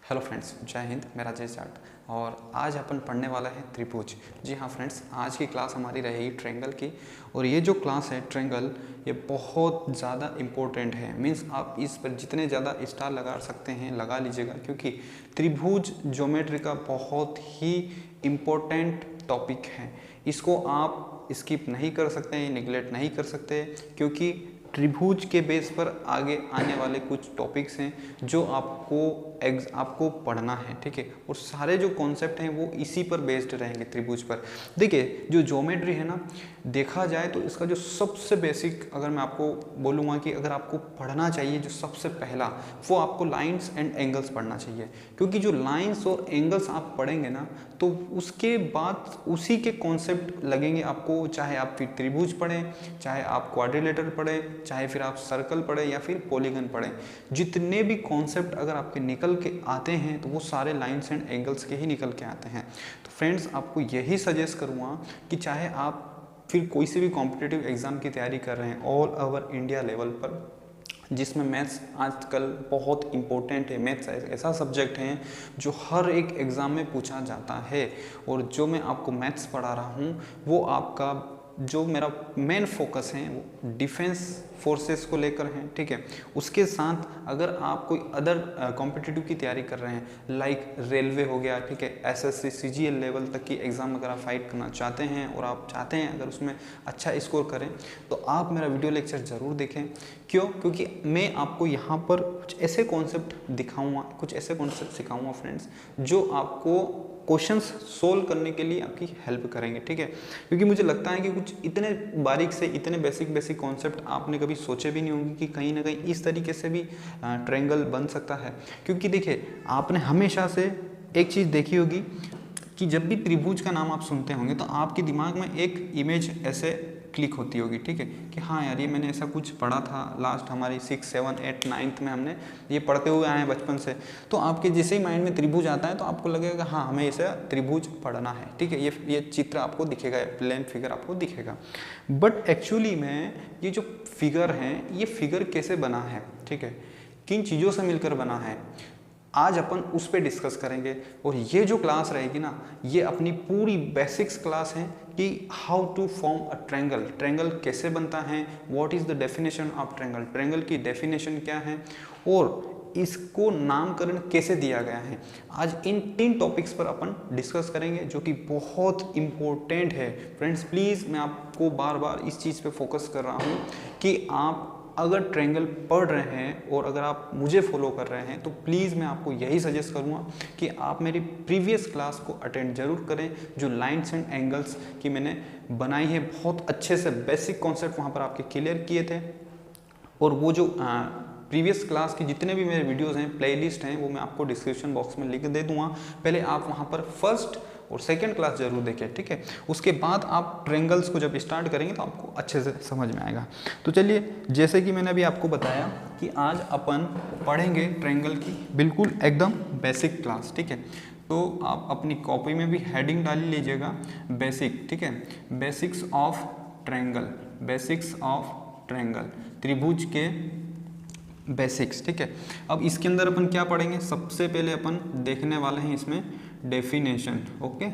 Hello friends, जय हिंद। मैं राजेश जाट और आज अपन पढ़ने वाला है त्रिभुज। जी हाँ फ्रेंड्स, आज की क्लास हमारी रहेगी ट्रायंगल की। और ये जो क्लास है ट्रायंगल, ये बहुत ज़्यादा इम्पोर्टेंट है। मीन्स आप इस पर जितने ज़्यादा स्टार लगा सकते हैं लगा लीजिएगा, क्योंकि त्रिभुज ज्योमेट्री का बहुत ही इम्पोर्टेंट टॉपिक है। इसको आप स्किप नहीं कर सकते, निगलेक्ट नहीं कर सकते, क्योंकि त्रिभुज के बेस पर आगे आने वाले कुछ टॉपिक्स हैं जो आपको पढ़ना है, ठीक है। और सारे जो कॉन्सेप्ट हैं वो इसी पर बेस्ड रहेंगे, त्रिभुज पर। देखिए, जो ज्योमेट्री है ना, देखा जाए तो इसका जो सबसे बेसिक, अगर मैं आपको बोलूँगा कि अगर आपको पढ़ना चाहिए, जो सबसे पहला, वो आपको लाइंस एंड एंगल्स पढ़ना चाहिए। क्योंकि जो लाइंस और एंगल्स आप पढ़ेंगे ना, तो उसके बाद उसी के कॉन्सेप्ट लगेंगे आपको, चाहे आप फिर त्रिभुज पढ़ें, चाहे आप क्वाड्रिलेटरल पढ़ें, चाहे फिर आप सर्कल पढ़ें या फिर पॉलीगन पढ़ें। जितने भी कॉन्सेप्ट अगर आपके निकल के आते हैं तो वो सारे लाइंस एंड एंगल्स के ही निकल के आते हैं। तो फ्रेंड्स, आपको यही सजेस्ट करूँगा कि चाहे आप फिर कोई से भी कॉम्पिटिटिव एग्ज़ाम की तैयारी कर रहे हैं ऑल ओवर इंडिया लेवल पर, जिसमें मैथ्स आजकल बहुत इम्पोर्टेंट है। मैथ्स ऐसा सब्जेक्ट है जो हर एक एग्ज़ाम में पूछा जाता है। और जो मैं आपको मैथ्स पढ़ा रहा हूँ वो आपका, जो मेरा मेन फोकस है वो डिफेंस फोर्सेस को लेकर है, ठीक है। उसके साथ अगर आप कोई अदर कॉम्पिटिटिव की तैयारी कर रहे हैं, लाइक रेलवे हो गया, ठीक है, एसएससी सीजीएल लेवल तक की एग्ज़ाम अगर आप फाइट करना चाहते हैं और आप चाहते हैं अगर उसमें अच्छा स्कोर करें, तो आप मेरा वीडियो लेक्चर ज़रूर देखें। क्यों? क्योंकि मैं आपको यहाँ पर कुछ ऐसे कॉन्सेप्ट दिखाऊँगा, कुछ ऐसे कॉन्सेप्ट सिखाऊँगा फ्रेंड्स, जो आपको क्वेश्चंस सोल्व करने के लिए आपकी हेल्प करेंगे, ठीक है। क्योंकि मुझे लगता है कि कुछ इतने बारीक से इतने बेसिक कॉन्सेप्ट आपने कभी सोचे भी नहीं होंगे कि कहीं ना कहीं इस तरीके से भी ट्रायंगल बन सकता है। क्योंकि देखिए, आपने हमेशा से एक चीज़ देखी होगी कि जब भी त्रिभुज का नाम आप सुनते होंगे तो आपके दिमाग में एक इमेज ऐसे क्लिक होती होगी, ठीक है, कि हाँ यार, ये मैंने ऐसा कुछ पढ़ा था लास्ट हमारी 6, 7, 8, 9th में, हमने ये पढ़ते हुए आए हैं बचपन से। तो आपके जैसे ही माइंड में त्रिभुज आता है तो आपको लगेगा हाँ, हमें इसे त्रिभुज पढ़ना है, ठीक है। ये चित्र आपको दिखेगा, प्लेन फिगर आपको दिखेगा। बट एक्चुअली में ये जो फिगर है, ये फिगर कैसे बना है, ठीक है, किन चीज़ों से मिलकर बना है, आज अपन उस पर डिस्कस करेंगे। और ये जो क्लास रहेगी ना, ये अपनी पूरी बेसिक्स क्लास है कि how to form a triangle, triangle कैसे बनता है, what is the definition of triangle, triangle की डेफिनेशन क्या है, और इसको नामकरण कैसे दिया गया है। आज इन 3 टॉपिक्स पर अपन डिस्कस करेंगे, जो कि बहुत इम्पोर्टेंट है। फ्रेंड्स प्लीज़, मैं आपको बार बार इस चीज़ पे फोकस कर रहा हूँ कि आप अगर ट्रायंगल पढ़ रहे हैं और अगर आप मुझे फॉलो कर रहे हैं, तो प्लीज़ मैं आपको यही सजेस्ट करूँगा कि आप मेरी प्रीवियस क्लास को अटेंड जरूर करें, जो लाइंस एंड एंगल्स की मैंने बनाई है। बहुत अच्छे से बेसिक कॉन्सेप्ट वहाँ पर आपके क्लियर किए थे। और वो जो प्रीवियस क्लास के जितने भी मेरे वीडियोज़ हैं, प्लेलिस्ट हैं, वो मैं आपको डिस्क्रिप्शन बॉक्स में लिंक दे दूँगा। पहले आप वहाँ पर फर्स्ट और सेकंड क्लास जरूर देखें, ठीक है। उसके बाद आप ट्रायंगल्स को जब स्टार्ट करेंगे तो आपको अच्छे से समझ में आएगा। तो चलिए, जैसे कि मैंने अभी आपको बताया कि आज अपन पढ़ेंगे ट्रायंगल की बिल्कुल एकदम बेसिक क्लास, ठीक है। तो आप अपनी कॉपी में भी हेडिंग डाल लीजिएगा, बेसिक, ठीक है, basics of triangle, basics of triangle, त्रिभुज के बेसिक्स, ठीक है। अब इसके अंदर अपन क्या पढ़ेंगे, सबसे पहले अपन देखने वाले हैं इसमें डेफिनेशन, ओके,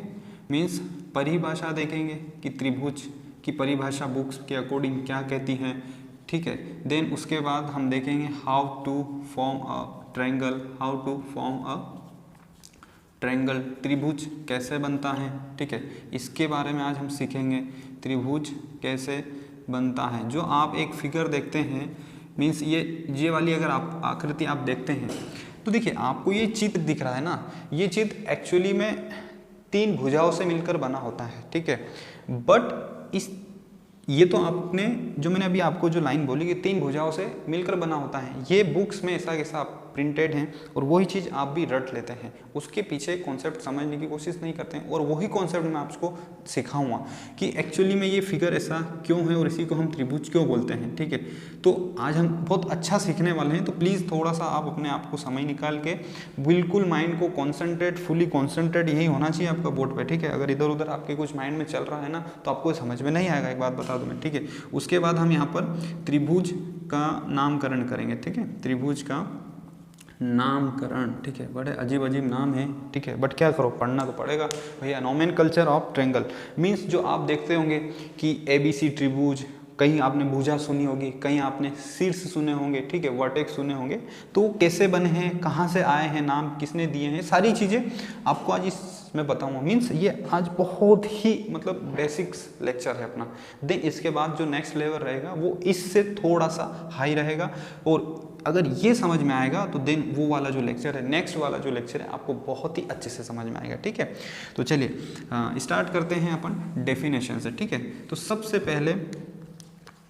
मीन्स परिभाषा देखेंगे कि त्रिभुज की परिभाषा बुक्स के अकॉर्डिंग क्या कहती हैं, ठीक है। देन उसके बाद हम देखेंगे how to form a triangle, how to form a triangle, त्रिभुज कैसे बनता है, ठीक है। इसके बारे में आज हम सीखेंगे, त्रिभुज कैसे बनता है। जो आप एक फिगर देखते हैं, मीन्स ये वाली अगर आप आकृति आप देखते हैं, तो देखिए आपको ये चित्र दिख रहा है ना, ये चित्र एक्चुअली में 3 भुजाओं से मिलकर बना होता है, ठीक है। बट ये तो आपने, जो मैंने अभी आपको जो लाइन बोली कि 3 भुजाओं से मिलकर बना होता है, ये बुक्स में ऐसा कैसा प्रिंटेड हैं और वही चीज़ आप भी रट लेते हैं, उसके पीछे कॉन्सेप्ट समझने की कोशिश नहीं करते हैं। और वही कॉन्सेप्ट मैं आपको सिखाऊंगा कि एक्चुअली में ये फिगर ऐसा क्यों है और इसी को हम त्रिभुज क्यों बोलते हैं, ठीक है। तो आज हम बहुत अच्छा सीखने वाले हैं। तो प्लीज़ थोड़ा सा आप अपने आप को समय निकाल के बिल्कुल माइंड को कॉन्सेंट्रेट, फुली कॉन्सेंट्रेट यही होना चाहिए आपका बोर्ड पर, ठीक है। अगर इधर उधर आपके कुछ माइंड में चल रहा है ना, तो आपको समझ में नहीं आएगा, एक बात बता दूँ मैं, ठीक है। उसके बाद हम यहाँ पर त्रिभुज का नामकरण करेंगे, ठीक है, त्रिभुज का नामकरण, ठीक है, बड़े अजीब अजीब नाम है, ठीक है, बट क्या करो, पढ़ना तो पड़ेगा भैया। नोमेनकल्चर ऑफ ट्रायंगल मीन्स जो आप देखते होंगे कि ABC त्रिभुज, कहीं आपने भुजा सुनी होगी, कहीं आपने शीर्ष सुने होंगे, ठीक है, वर्टेक्स सुने होंगे, तो कैसे बने हैं, कहाँ से आए हैं, नाम किसने दिए हैं, सारी चीज़ें आपको आज इसमें बताऊंगा। मीन्स ये आज बहुत ही मतलब बेसिक्स लेक्चर है अपना। देन इसके बाद जो नेक्स्ट लेवल रहेगा वो इससे थोड़ा सा हाई रहेगा, और अगर ये समझ में आएगा तो देन वो वाला जो लेक्चर है, नेक्स्ट वाला जो लेक्चर है, आपको बहुत ही अच्छे से समझ में आएगा, ठीक है। तो चलिए स्टार्ट करते हैं अपन डेफिनेशन से, ठीक है। तो सबसे पहले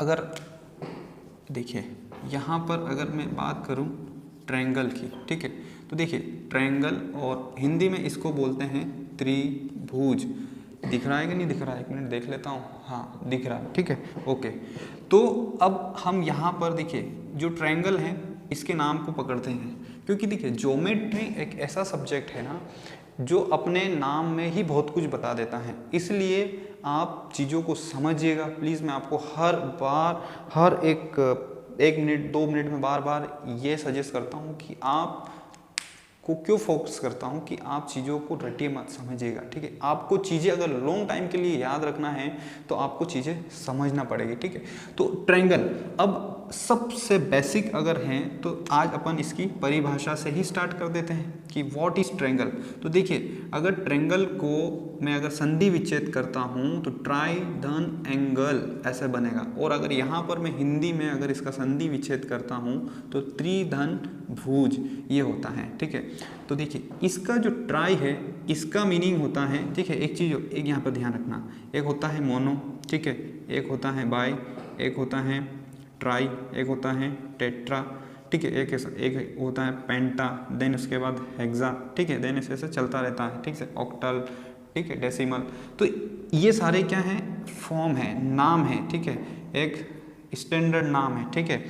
अगर देखिए यहाँ पर अगर मैं बात करूँ ट्रायंगल की, ठीक है, तो देखिए ट्रायंगल और हिंदी में इसको बोलते हैं त्रिभुज। दिख रहा है कि नहीं दिख रहा है, एक मिनट देख लेता हूँ, हाँ दिख रहा है, ठीक है, ओके। तो अब हम यहाँ पर देखिए जो ट्रायंगल है इसके नाम को पकड़ते हैं, क्योंकि देखिए ज्योमेट्री एक ऐसा सब्जेक्ट है ना जो अपने नाम में ही बहुत कुछ बता देता है, इसलिए आप चीज़ों को समझिएगा प्लीज़। मैं आपको हर बार हर एक मिनट 2 मिनट में बार बार ये सजेस्ट करता हूँ कि आप को क्यों फोकस करता हूँ कि आप चीज़ों को रटिए मत, समझिएगा, ठीक है। आपको चीज़ें अगर लॉन्ग टाइम के लिए याद रखना है तो आपको चीज़ें समझना पड़ेगी, ठीक है। तो ट्रायंगल अब सबसे बेसिक अगर हैं तो आज अपन इसकी परिभाषा से ही स्टार्ट कर देते हैं कि व्हाट इज ट्रायंगल। तो देखिए अगर ट्रायंगल को मैं अगर संधि विच्छेद करता हूँ तो ट्राई धन एंगल ऐसे बनेगा, और अगर यहाँ पर मैं हिंदी में अगर इसका संधि विच्छेद करता हूँ तो त्रिधन भुज ये होता है, ठीक है। तो देखिए इसका जो ट्राई है इसका मीनिंग होता है, ठीक है, एक चीज़ एक यहाँ पर ध्यान रखना, एक होता है मोनो, ठीक है, एक होता है बाई, एक होता है ट्राई, एक होता है टेट्रा, ठीक है, एक होता है पेंटा, देन उसके बाद हेक्सा, ठीक है, देन ऐसे चलता रहता है, ठीक है, ऑक्टल, ठीक है, डेसिमल। तो ये सारे क्या हैं, फॉर्म है, नाम है, ठीक है, एक स्टैंडर्ड नाम है, ठीक है।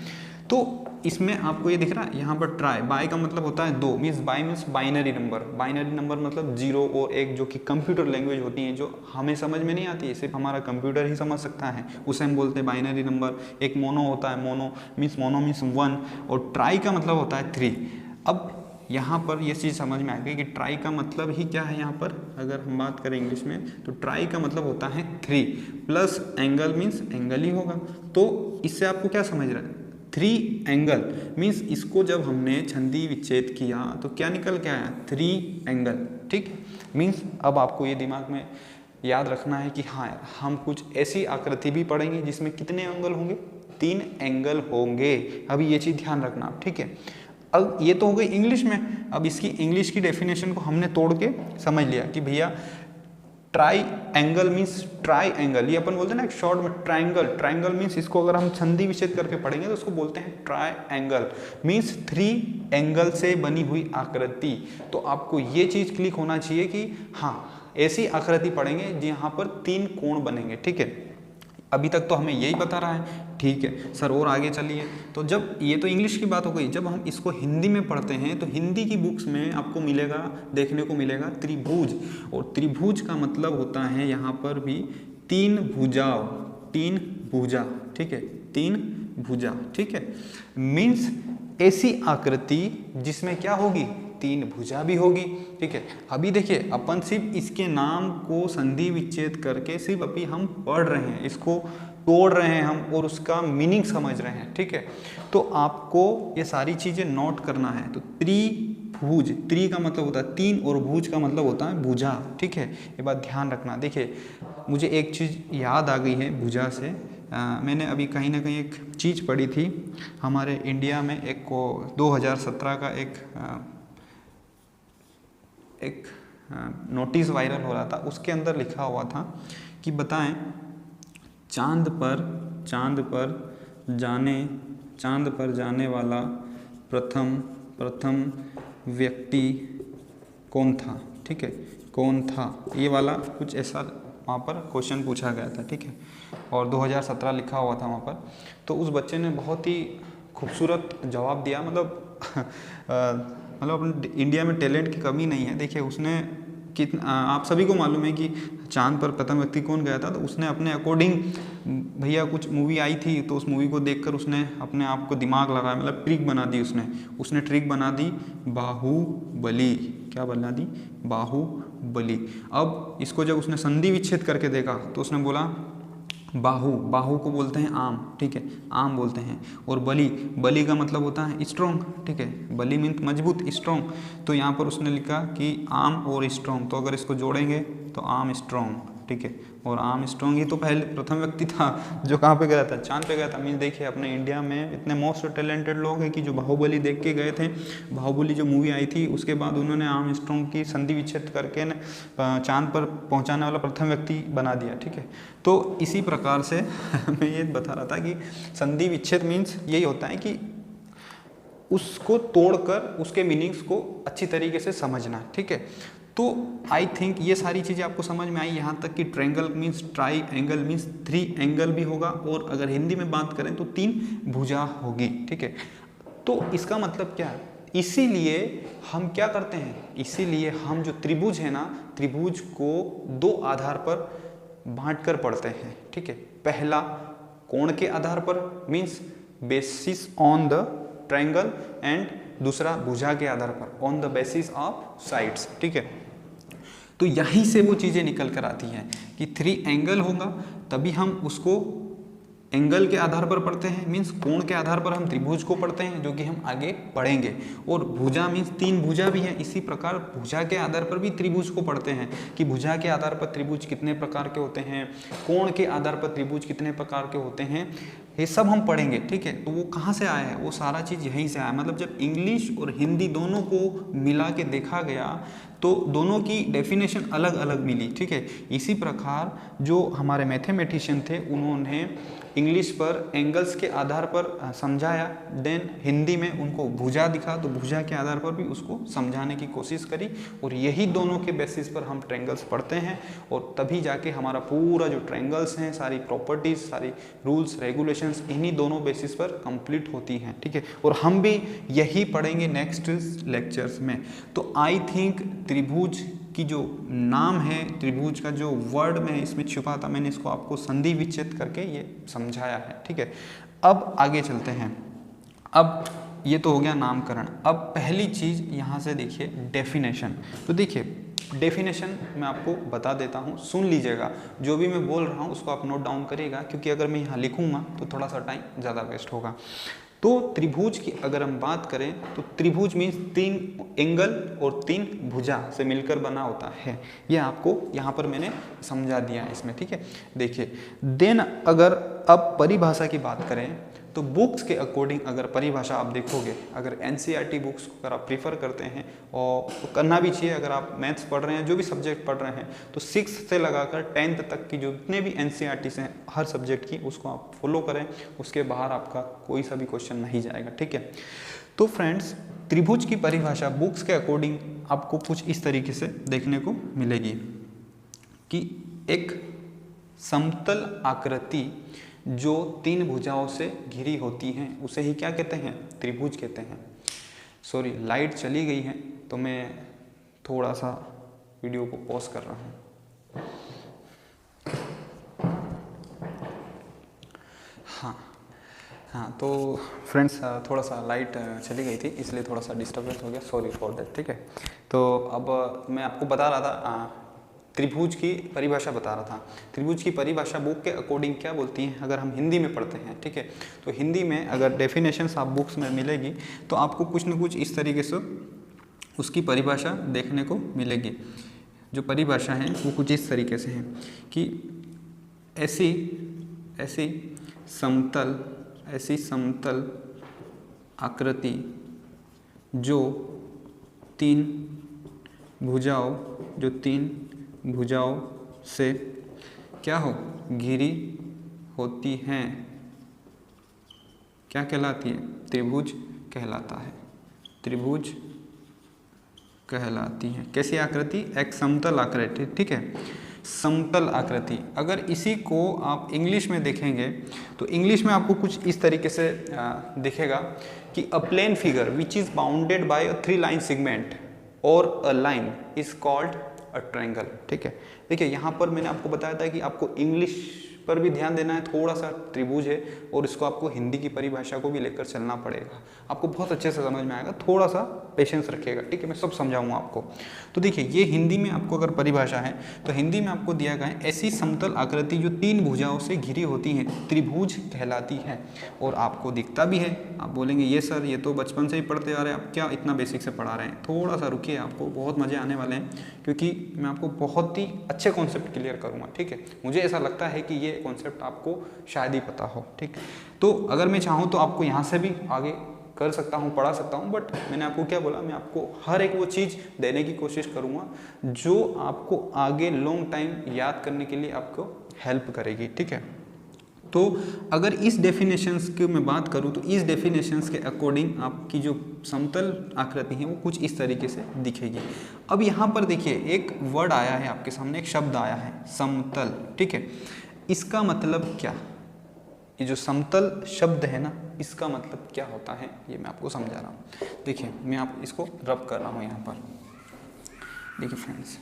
तो इसमें आपको ये दिख रहा है यहाँ पर ट्राई, बाई का मतलब होता है 2, means by means binary number, binary number मतलब 0 और 1, जो कि कंप्यूटर लैंग्वेज होती है, जो हमें समझ में नहीं आती है, सिर्फ हमारा कंप्यूटर ही समझ सकता है, उसे हम बोलते हैं बाइनरी नंबर। एक मोनो होता है, मोनो मीन्स 1, और ट्राई का मतलब होता है 3। अब यहाँ पर ये चीज़ समझ में आ गई कि ट्राई का मतलब ही क्या है। यहाँ पर अगर हम बात करें इंग्लिश में तो ट्राई का मतलब होता है 3 प्लस एंगल मीन्स एंगल ही होगा। तो इससे आपको क्या समझ रहा है, 3 एंगल मीन्स इसको जब हमने संधि विच्छेद किया तो क्या निकल के आया, 3 एंगल, ठीक। मीन्स अब आपको ये दिमाग में याद रखना है कि हाँ हम कुछ ऐसी आकृति भी पढ़ेंगे जिसमें कितने एंगल होंगे, 3 एंगल होंगे। अभी ये चीज़ ध्यान रखना आप, ठीक है। अब ये तो हो गई इंग्लिश में, अब इसकी इंग्लिश की डेफिनेशन को हमने तोड़ के समझ लिया कि भैया try angle means try angle, ये अपन बोलते हैं ना एक शॉर्ट में ट्रायंगल, ट्रायंगल मीन्स इसको अगर हम संधि विच्छेद करके पढ़ेंगे तो उसको बोलते हैं ट्राई एंगल, मीन्स 3 एंगल से बनी हुई आकृति। तो आपको ये चीज़ क्लिक होना चाहिए कि हाँ ऐसी आकृति पढ़ेंगे जहाँ पर 3 कोण बनेंगे, ठीक है। अभी तक तो हमें यही बता रहा है, ठीक है सर, और आगे चलिए। तो जब ये तो इंग्लिश की बात हो गई, जब हम इसको हिंदी में पढ़ते हैं तो हिंदी की बुक्स में आपको मिलेगा, देखने को मिलेगा त्रिभुज, और त्रिभुज का मतलब होता है यहाँ पर भी 3 भुजाओं, 3 भुजा, ठीक है, 3 भुजा, ठीक है। मीन्स ऐसी आकृति जिसमें क्या होगी, 3 भुजा भी होगी, ठीक है। अभी देखिए अपन सिर्फ इसके नाम को संधि विच्छेद करके सिर्फ अभी हम पढ़ रहे हैं, इसको तोड़ रहे हैं हम और उसका मीनिंग समझ रहे हैं, ठीक है। तो आपको ये सारी चीज़ें नोट करना है। तो त्रिभुज, त्रि का मतलब होता है 3 और भुज का मतलब होता है भुजा, ठीक है, ये बात ध्यान रखना। देखिए मुझे एक चीज़ याद आ गई है भुजा से, मैंने अभी कहीं ना कहीं एक चीज़ पढ़ी थी, हमारे इंडिया में एक 2017 का एक नोटिस वायरल हो रहा था, उसके अंदर लिखा हुआ था कि बताएं चांद पर जाने वाला प्रथम व्यक्ति कौन था, ठीक है, कौन था, ये वाला कुछ ऐसा वहाँ पर क्वेश्चन पूछा गया था, ठीक है, और 2017 लिखा हुआ था वहाँ पर। तो उस बच्चे ने बहुत ही खूबसूरत जवाब दिया, मतलब मतलब अपने इंडिया में टैलेंट की कमी नहीं है। देखिए उसने आप सभी को मालूम है कि चांद पर प्रथम व्यक्ति कौन गया था, तो उसने अपने अकॉर्डिंग, भैया कुछ मूवी आई थी तो उस मूवी को देखकर उसने अपने आप को दिमाग लगाया, मतलब ट्रिक बना दी उसने ट्रिक बना दी बाहुबली। क्या बना दी? बाहुबली। अब इसको जब उसने संधि विच्छेद करके देखा तो उसने बोला बाहु को बोलते हैं आम, ठीक है, आम बोलते हैं, और बली का मतलब होता है स्ट्रॉन्ग, ठीक है, बली मीन्स मजबूत, स्ट्रॉन्ग। तो यहाँ पर उसने लिखा कि आम और स्ट्रॉन्ग, तो अगर इसको जोड़ेंगे तो आम स्ट्रॉन्ग, ठीक है, और आम स्ट्रॉन्ग ही तो पहले प्रथम व्यक्ति था जो कहाँ पे गया था? चांद पे गया था। मीन्स देखिए अपने इंडिया में इतने मोस्ट टैलेंटेड लोग हैं कि जो बाहुबली देख के गए थे, बाहुबली जो मूवी आई थी उसके बाद उन्होंने आम स्ट्रॉन्ग की संधि विच्छेद करके चांद पर पहुंचाने वाला प्रथम व्यक्ति बना दिया, ठीक है। तो इसी प्रकार से मैं ये बता रहा था कि संधि विच्छेद मीन्स यही होता है कि उसको तोड़कर उसके मीनिंग्स को अच्छी तरीके से समझना, ठीक है। तो आई थिंक ये सारी चीज़ें आपको समझ में आई, यहाँ तक कि triangle means try angle means 3 angle भी होगा, और अगर हिंदी में बात करें तो 3 भुजा होगी, ठीक है। तो इसका मतलब क्या है? इसीलिए हम क्या करते हैं, इसीलिए हम जो त्रिभुज है ना, त्रिभुज को 2 आधार पर बांट कर पढ़ते हैं, ठीक है। पहला कोण के आधार पर means basis on the triangle, and दूसरा भुजा के आधार पर on the basis of sides, ठीक है। तो यहीं से वो चीज़ें निकल कर आती हैं कि 3 एंगल होगा तभी हम उसको एंगल के आधार पर पढ़ते हैं, मीन्स कोण के आधार पर हम त्रिभुज को पढ़ते हैं, जो कि हम आगे पढ़ेंगे। और भुजा मीन्स 3 भुजा भी है, इसी प्रकार भुजा के आधार पर भी त्रिभुज को पढ़ते हैं कि भुजा के आधार पर त्रिभुज कितने प्रकार के होते हैं, कोण के आधार पर त्रिभुज कितने प्रकार के होते हैं, ये सब हम पढ़ेंगे, ठीक है। तो वो कहाँ से आया है? वो सारा चीज़ यहीं से आया। मतलब जब इंग्लिश और हिंदी दोनों को मिला के देखा गया तो दोनों की डेफिनेशन अलग अलग मिली, ठीक है। इसी प्रकार जो हमारे मैथमेटिशियन थे उन्होंने इंग्लिश पर एंगल्स के आधार पर समझाया, देन हिंदी में उनको भुजा दिखा तो भुजा के आधार पर भी उसको समझाने की कोशिश करी, और यही दोनों के बेसिस पर हम ट्रायंगल्स पढ़ते हैं, और तभी जाके हमारा पूरा जो ट्रायंगल्स हैं, सारी प्रॉपर्टीज, सारी रूल्स रेगुलेशंस इन्हीं दोनों बेसिस पर कंप्लीट होती हैं, ठीक है। और हम भी यही पढ़ेंगे नेक्स्ट लेक्चर्स में। तो आई थिंक त्रिभुज की जो नाम है, त्रिभुज का जो वर्ड में इसमें छुपा था, मैंने इसको आपको संधि विच्छेद करके ये समझाया है, ठीक है। अब आगे चलते हैं। अब ये तो हो गया नामकरण। अब पहली चीज़ यहाँ से देखिए डेफिनेशन। तो देखिए डेफिनेशन मैं आपको बता देता हूँ, सुन लीजिएगा, जो भी मैं बोल रहा हूँ उसको आप नोट डाउन करिएगा, क्योंकि अगर मैं यहाँ लिखूँगा तो थोड़ा सा टाइम ज़्यादा वेस्ट होगा। तो त्रिभुज की अगर हम बात करें तो त्रिभुज मीन्स 3 एंगल और 3 भुजा से मिलकर बना होता है। ये आपको यहाँ पर मैंने समझा दिया है इसमें, ठीक है। देखिए देन अगर अब परिभाषा की बात करें तो बुक्स के अकॉर्डिंग अगर परिभाषा आप देखोगे, अगर एनसीईआरटी बुक्स को अगर आप प्रीफर करते हैं, और तो करना भी चाहिए, अगर आप मैथ्स पढ़ रहे हैं, जो भी सब्जेक्ट पढ़ रहे हैं, तो 6th से लगाकर 10th तक की जो जितने भी एनसीईआरटीज हैं हर सब्जेक्ट की, उसको आप फॉलो करें, उसके बाहर आपका कोई सा भी क्वेश्चन नहीं जाएगा, ठीक है। तो फ्रेंड्स त्रिभुज की परिभाषा बुक्स के अकॉर्डिंग आपको कुछ इस तरीके से देखने को मिलेगी कि एक समतल आकृति जो 3 भुजाओं से घिरी होती हैं उसे ही क्या कहते हैं? त्रिभुज कहते हैं। सॉरी लाइट चली गई है तो मैं थोड़ा सा वीडियो को पॉज कर रहा हूँ। हाँ तो फ्रेंड्स थोड़ा सा लाइट चली गई थी इसलिए थोड़ा सा डिस्टर्बेंस हो गया, सॉरी फॉर दैट, ठीक है। तो अब मैं आपको बता रहा था त्रिभुज की परिभाषा बता रहा था। त्रिभुज की परिभाषा बुक के अकॉर्डिंग क्या बोलती है, अगर हम हिंदी में पढ़ते हैं, ठीक है, तो हिंदी में अगर डेफिनेशंस आप बुक्स में मिलेगी तो आपको कुछ न कुछ इस तरीके से उसकी परिभाषा देखने को मिलेगी। जो परिभाषा है वो कुछ इस तरीके से है कि ऐसी समतल आकृति जो 3 भुजाओं से क्या हो घिरी होती हैं, क्या कहलाती है? त्रिभुज कहलाता है, त्रिभुज कहलाती है। कैसी आकृति? एक समतल आकृति, ठीक है, समतल आकृति। अगर इसी को आप इंग्लिश में देखेंगे तो इंग्लिश में आपको कुछ इस तरीके से दिखेगा कि a plane figure which is bounded by a 3 line segment और a line is called a triangle. ठीक है, देखिए यहाँ पर मैंने आपको बताया था कि आपको इंग्लिश पर भी ध्यान देना है, थोड़ा सा त्रिभुज है और इसको आपको हिंदी की परिभाषा को भी लेकर चलना पड़ेगा, आपको बहुत अच्छे से समझ में आएगा, थोड़ा सा पेशेंस रखिएगा। ठीक है, मैं सब समझाऊंगा आपको। तो देखिए ये हिंदी में आपको अगर परिभाषा है तो हिंदी में आपको दिया गया है, ऐसी समतल आकृति जो 3 भुजाओं से घिरी होती है त्रिभुज कहलाती है। और आपको दिखता भी है। आप बोलेंगे ये सर ये तो बचपन से ही पढ़ते आ रहे हैं, आप क्या इतना बेसिक से पढ़ा रहे हैं। थोड़ा सा रुकिए, आपको बहुत मजे आने वाले हैं क्योंकि मैं आपको बहुत ही अच्छे कॉन्सेप्ट क्लियर करूंगा। ठीक है, मुझे ऐसा लगता है कि ये कॉन्सेप्ट आपको शायद ही पता हो। ठीक, तो अगर मैं चाहूँ तो आपको यहाँ से भी आगे कर सकता हूँ, पढ़ा सकता हूँ, बट मैंने आपको क्या बोला, मैं आपको हर एक वो चीज़ देने की कोशिश करूँगा जो आपको आगे लॉन्ग टाइम याद करने के लिए आपको हेल्प करेगी। ठीक है, तो अगर इस डेफिनेशंस की मैं बात करूँ तो इस डेफिनेशंस के अकॉर्डिंग आपकी जो समतल आकृति है वो कुछ इस तरीके से दिखेगी। अब यहाँ पर देखिए एक वर्ड आया है आपके सामने, एक शब्द आया है समतल। ठीक है, इसका मतलब क्या, ये जो समतल शब्द है ना इसका मतलब क्या होता है ये मैं आपको समझा रहा हूँ। देखिए मैं आप इसको रब कर रहा हूँ यहाँ पर। देखिए फ्रेंड्स,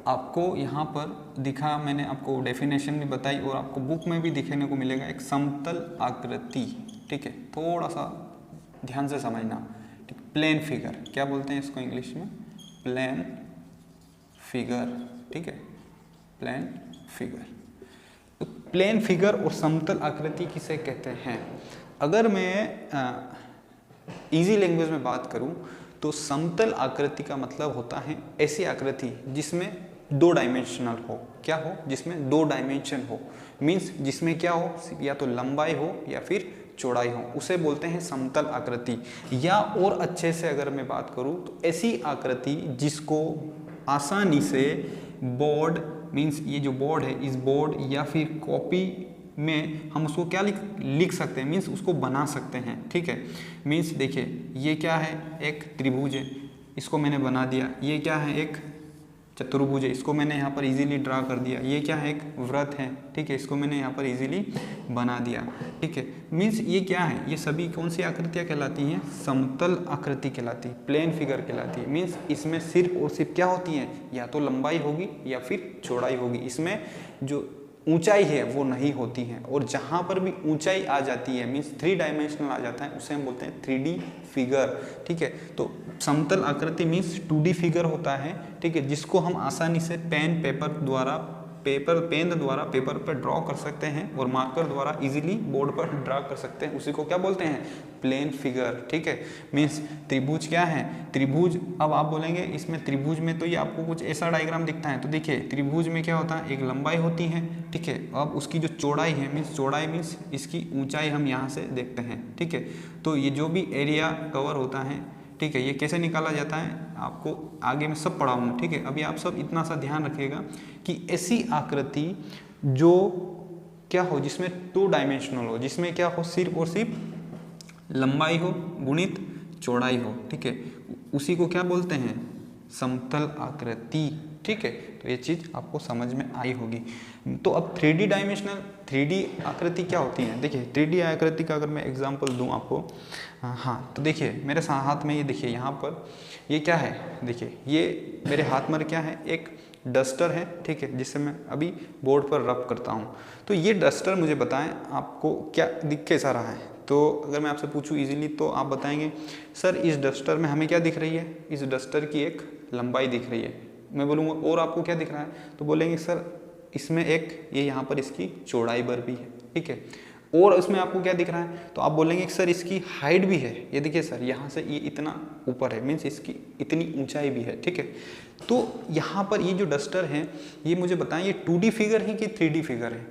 आपको यहाँ पर दिखा, मैंने आपको डेफिनेशन भी बताई और आपको बुक में भी दिखने को मिलेगा एक समतल आकृति। ठीक है, थोड़ा सा ध्यान से समझना। ठीक, प्लेन फिगर क्या बोलते हैं इसको इंग्लिश में, प्लेन फिगर। ठीक है, प्लेन फिगर। तो प्लेन फिगर और समतल आकृति किसे कहते हैं। अगर मैं इजी लैंग्वेज में बात करूं तो समतल आकृति का मतलब होता है ऐसी आकृति जिसमें 2 डायमेंशनल हो। क्या हो, जिसमें 2 डायमेंशन हो, मीन्स जिसमें क्या हो, या तो लंबाई हो या फिर चौड़ाई हो, उसे बोलते हैं समतल आकृति। या और अच्छे से अगर मैं बात करूं तो ऐसी आकृति जिसको आसानी से बोर्ड, मीन्स ये जो बोर्ड है, इस बोर्ड या फिर कॉपी में हम उसको क्या लिख सकते हैं, मीन्स उसको बना सकते हैं। ठीक है, मीन्स देखिए ये क्या है, एक त्रिभुज है, इसको मैंने बना दिया। ये क्या है, एक चतुर्भुज है, इसको मैंने यहाँ पर इजीली ड्रा कर दिया। ये क्या है, एक वृत्त है। ठीक है, इसको मैंने यहाँ पर इजीली बना दिया। ठीक है, मीन्स ये क्या है, ये सभी कौन सी आकृतियाँ कहलाती हैं, समतल आकृति कहलाती है, प्लेन फिगर कहलाती है। मीन्स इसमें सिर्फ और सिर्फ क्या होती है, या तो लंबाई होगी या फिर चौड़ाई होगी, इसमें जो ऊंचाई है वो नहीं होती है। और जहाँ पर भी ऊंचाई आ जाती है, मीन्स 3 डायमेंशनल आ जाता है, उसे हम बोलते हैं 3D फिगर। ठीक है, तो समतल आकृति मीन्स 2D फिगर होता है। ठीक है, जिसको हम आसानी से पेन द्वारा पेपर पर ड्रॉ कर सकते हैं और मार्कर द्वारा इजीली बोर्ड पर ड्रा कर सकते हैं, उसी को क्या बोलते हैं, प्लेन फिगर। ठीक है, मीन्स त्रिभुज क्या है, त्रिभुज। अब आप बोलेंगे इसमें त्रिभुज में तो ये आपको कुछ ऐसा डायग्राम दिखता है, तो देखिए त्रिभुज में क्या होता है, एक लंबाई होती है। ठीक है, अब उसकी जो चौड़ाई है, मीन्स चौड़ाई मीन्स इसकी ऊंचाई हम यहाँ से देखते हैं। ठीक है, तो ये जो भी एरिया कवर होता है, ठीक है, ये कैसे निकाला जाता है आपको आगे मैं सब पढ़ाऊंगा। ठीक है, अभी आप सब इतना सा ध्यान रखिएगा कि ऐसी आकृति जो क्या हो, जिसमें 2 डायमेंशनल हो, जिसमें क्या हो, सिर्फ और सिर्फ लंबाई हो गुणित चौड़ाई हो। ठीक है, उसी को क्या बोलते हैं, समतल आकृति। ठीक है, तो ये चीज़ आपको समझ में आई होगी। तो अब 3D डायमेंशनल 3D आकृति क्या होती है, देखिए 3D आकृति का अगर मैं एग्जांपल दूं आपको, हाँ तो देखिए मेरे हाथ में ये देखिए यहाँ पर ये क्या है, देखिए ये मेरे हाथ में क्या है, एक डस्टर है। ठीक है, जिससे मैं अभी बोर्ड पर रब करता हूँ। तो ये डस्टर मुझे बताएं आपको क्या दिख कैसा रहा है। तो अगर मैं आपसे पूछूं इजीली तो आप बताएंगे सर इस डस्टर में हमें क्या दिख रही है, इस डस्टर की एक लंबाई दिख रही है। मैं बोलूँगा और आपको क्या दिख रहा है, तो बोलेंगे सर इसमें एक ये यहाँ पर इसकी चौड़ाई भर भी है। ठीक है, और इसमें आपको क्या दिख रहा है, तो आप बोलेंगे सर इसकी हाइट भी है, ये देखिए सर यहाँ से ये इतना ऊपर है, मीन्स इसकी इतनी ऊंचाई भी है। ठीक है, तो यहाँ पर ये जो डस्टर है ये मुझे बताएं ये 2D फिगर है कि 3D फिगर है।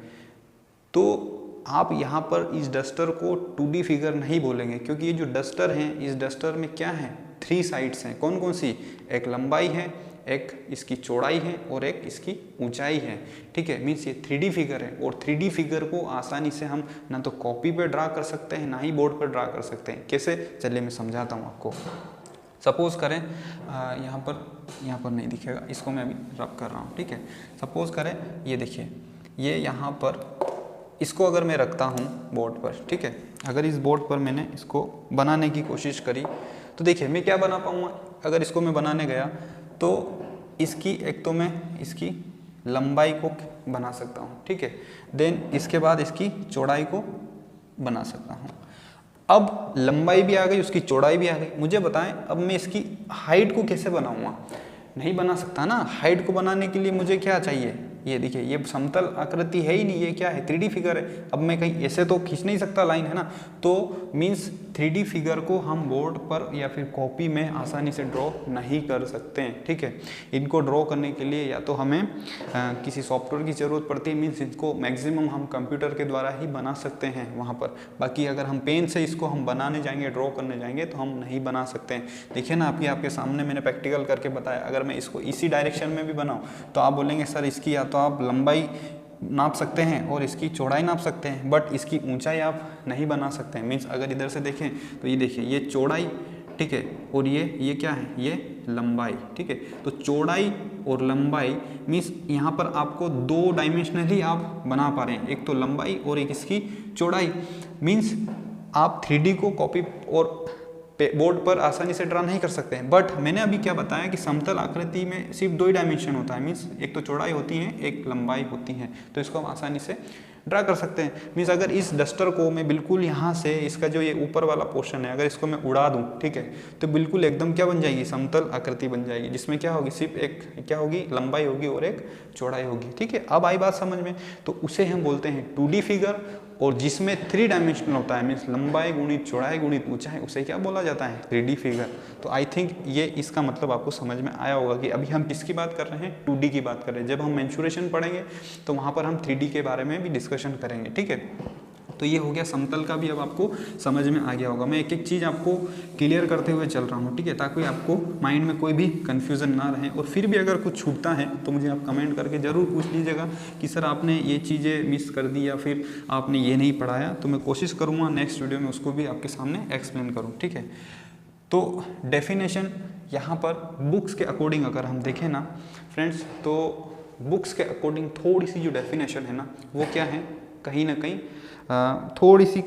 तो आप यहाँ पर इस डस्टर को 2D फिगर नहीं बोलेंगे, क्योंकि ये जो डस्टर है इस डस्टर में क्या है, 3 साइड्स हैं। कौन कौन सी, एक लंबाई है, एक इसकी चौड़ाई है और एक इसकी ऊंचाई है। ठीक है, मीन्स ये 3D फिगर है। और 3D फिगर को आसानी से हम ना तो कॉपी पे ड्रा कर सकते हैं ना ही बोर्ड पर ड्रा कर सकते हैं। कैसे, चलिए मैं समझाता हूँ आपको। सपोज करें यहाँ पर नहीं दिखेगा, इसको मैं अभी रब कर रहा हूँ। ठीक है, सपोज करें ये देखिए ये यहाँ पर, इसको अगर मैं रखता हूँ बोर्ड पर। ठीक है, अगर इस बोर्ड पर मैंने इसको बनाने की कोशिश करी तो देखिए मैं क्या बना पाऊँगा। अगर इसको मैं बनाने गया तो इसकी एक तो मैं इसकी लंबाई को बना सकता हूँ, ठीक है। देन इसके बाद इसकी चौड़ाई को बना सकता हूँ। अब लंबाई भी आ गई, उसकी चौड़ाई भी आ गई। मुझे बताएं अब मैं इसकी हाइट को कैसे बनाऊंगा? नहीं बना सकता ना। हाइट को बनाने के लिए मुझे क्या चाहिए? ये देखिए, ये समतल आकृति है ही नहीं, ये क्या है? 3D फिगर है। अब मैं कहीं ऐसे तो खींच नहीं सकता लाइन, है ना। तो मीन्स 3D फिगर को हम बोर्ड पर या फिर कॉपी में आसानी से ड्रॉ नहीं कर सकते हैं, ठीक है। इनको ड्रॉ करने के लिए या तो हमें किसी सॉफ्टवेयर की ज़रूरत पड़ती है, मीन्स इसको मैक्सिमम हम कंप्यूटर के द्वारा ही बना सकते हैं वहाँ पर। बाकी अगर हम पेन से इसको हम बनाने जाएंगे, ड्रॉ करने जाएंगे, तो हम नहीं बना सकते हैं। देखिए ना, आपके सामने मैंने प्रैक्टिकल करके बताया। अगर मैं इसको इसी डायरेक्शन में भी बनाऊँ तो आप बोलेंगे सर इसकी या तो आप लंबाई नाप सकते हैं और इसकी चौड़ाई नाप सकते हैं, बट इसकी ऊंचाई आप नहीं बना सकते हैं। मीन्स अगर इधर से देखें तो ये देखिए, ये चौड़ाई, ठीक है, और ये क्या है? ये लंबाई, ठीक है। तो चौड़ाई और लंबाई मीन्स यहाँ पर आपको 2 डायमेंशनली आप बना पा रहे हैं, एक तो लंबाई और एक इसकी चौड़ाई। मीन्स आप 3D को कॉपी और बोर्ड पर आसानी से ड्रा नहीं कर सकते हैं। बट मैंने अभी क्या बताया कि समतल आकृति में सिर्फ 2 ही डायमेंशन होता है। मीन्स एक तो चौड़ाई होती है, एक लंबाई होती है, तो इसको हम आसानी से ड्रा कर सकते हैं। मीन्स अगर इस डस्टर को मैं बिल्कुल यहाँ से इसका जो ये ऊपर वाला पोर्शन है, अगर इसको मैं उड़ा दूँ, ठीक है, तो बिल्कुल एकदम क्या बन जाएगी? समतल आकृति बन जाएगी, जिसमें क्या होगी? सिर्फ एक क्या होगी? लंबाई होगी और एक चौड़ाई होगी, ठीक है। अब आई बात समझ में। तो उसे हम बोलते हैं 2D फिगर, और जिसमें 3 डायमेंशनल होता है, मीन्स लंबाई गुणित चौड़ाई गुणित ऊंचाई, उसे क्या बोला जाता है? 3D figure. तो आई थिंक ये इसका मतलब आपको समझ में आया होगा कि अभी हम किसकी बात कर रहे हैं? 2D की बात कर रहे हैं। जब हम मेंसुरेशन पढ़ेंगे तो वहाँ पर हम 3D के बारे में भी डिस्कशन करेंगे, ठीक है। तो ये हो गया समतल का भी, अब आपको समझ में आ गया होगा। मैं एक एक चीज़ आपको क्लियर करते हुए चल रहा हूँ, ठीक है, ताकि आपको माइंड में कोई भी कन्फ्यूज़न ना रहे। और फिर भी अगर कुछ छूटता है तो मुझे आप कमेंट करके ज़रूर पूछ लीजिएगा कि सर आपने ये चीज़ें मिस कर दी या फिर आपने ये नहीं पढ़ाया। तो मैं कोशिश करूँगा नेक्स्ट वीडियो में उसको भी आपके सामने एक्सप्लेन करूँ, ठीक है। तो डेफिनेशन यहाँ पर बुक्स के अकॉर्डिंग अगर हम देखें ना फ्रेंड्स, तो बुक्स के अकॉर्डिंग थोड़ी सी जो डेफिनेशन है ना, वो क्या है? कहीं ना कहीं थोड़ी सी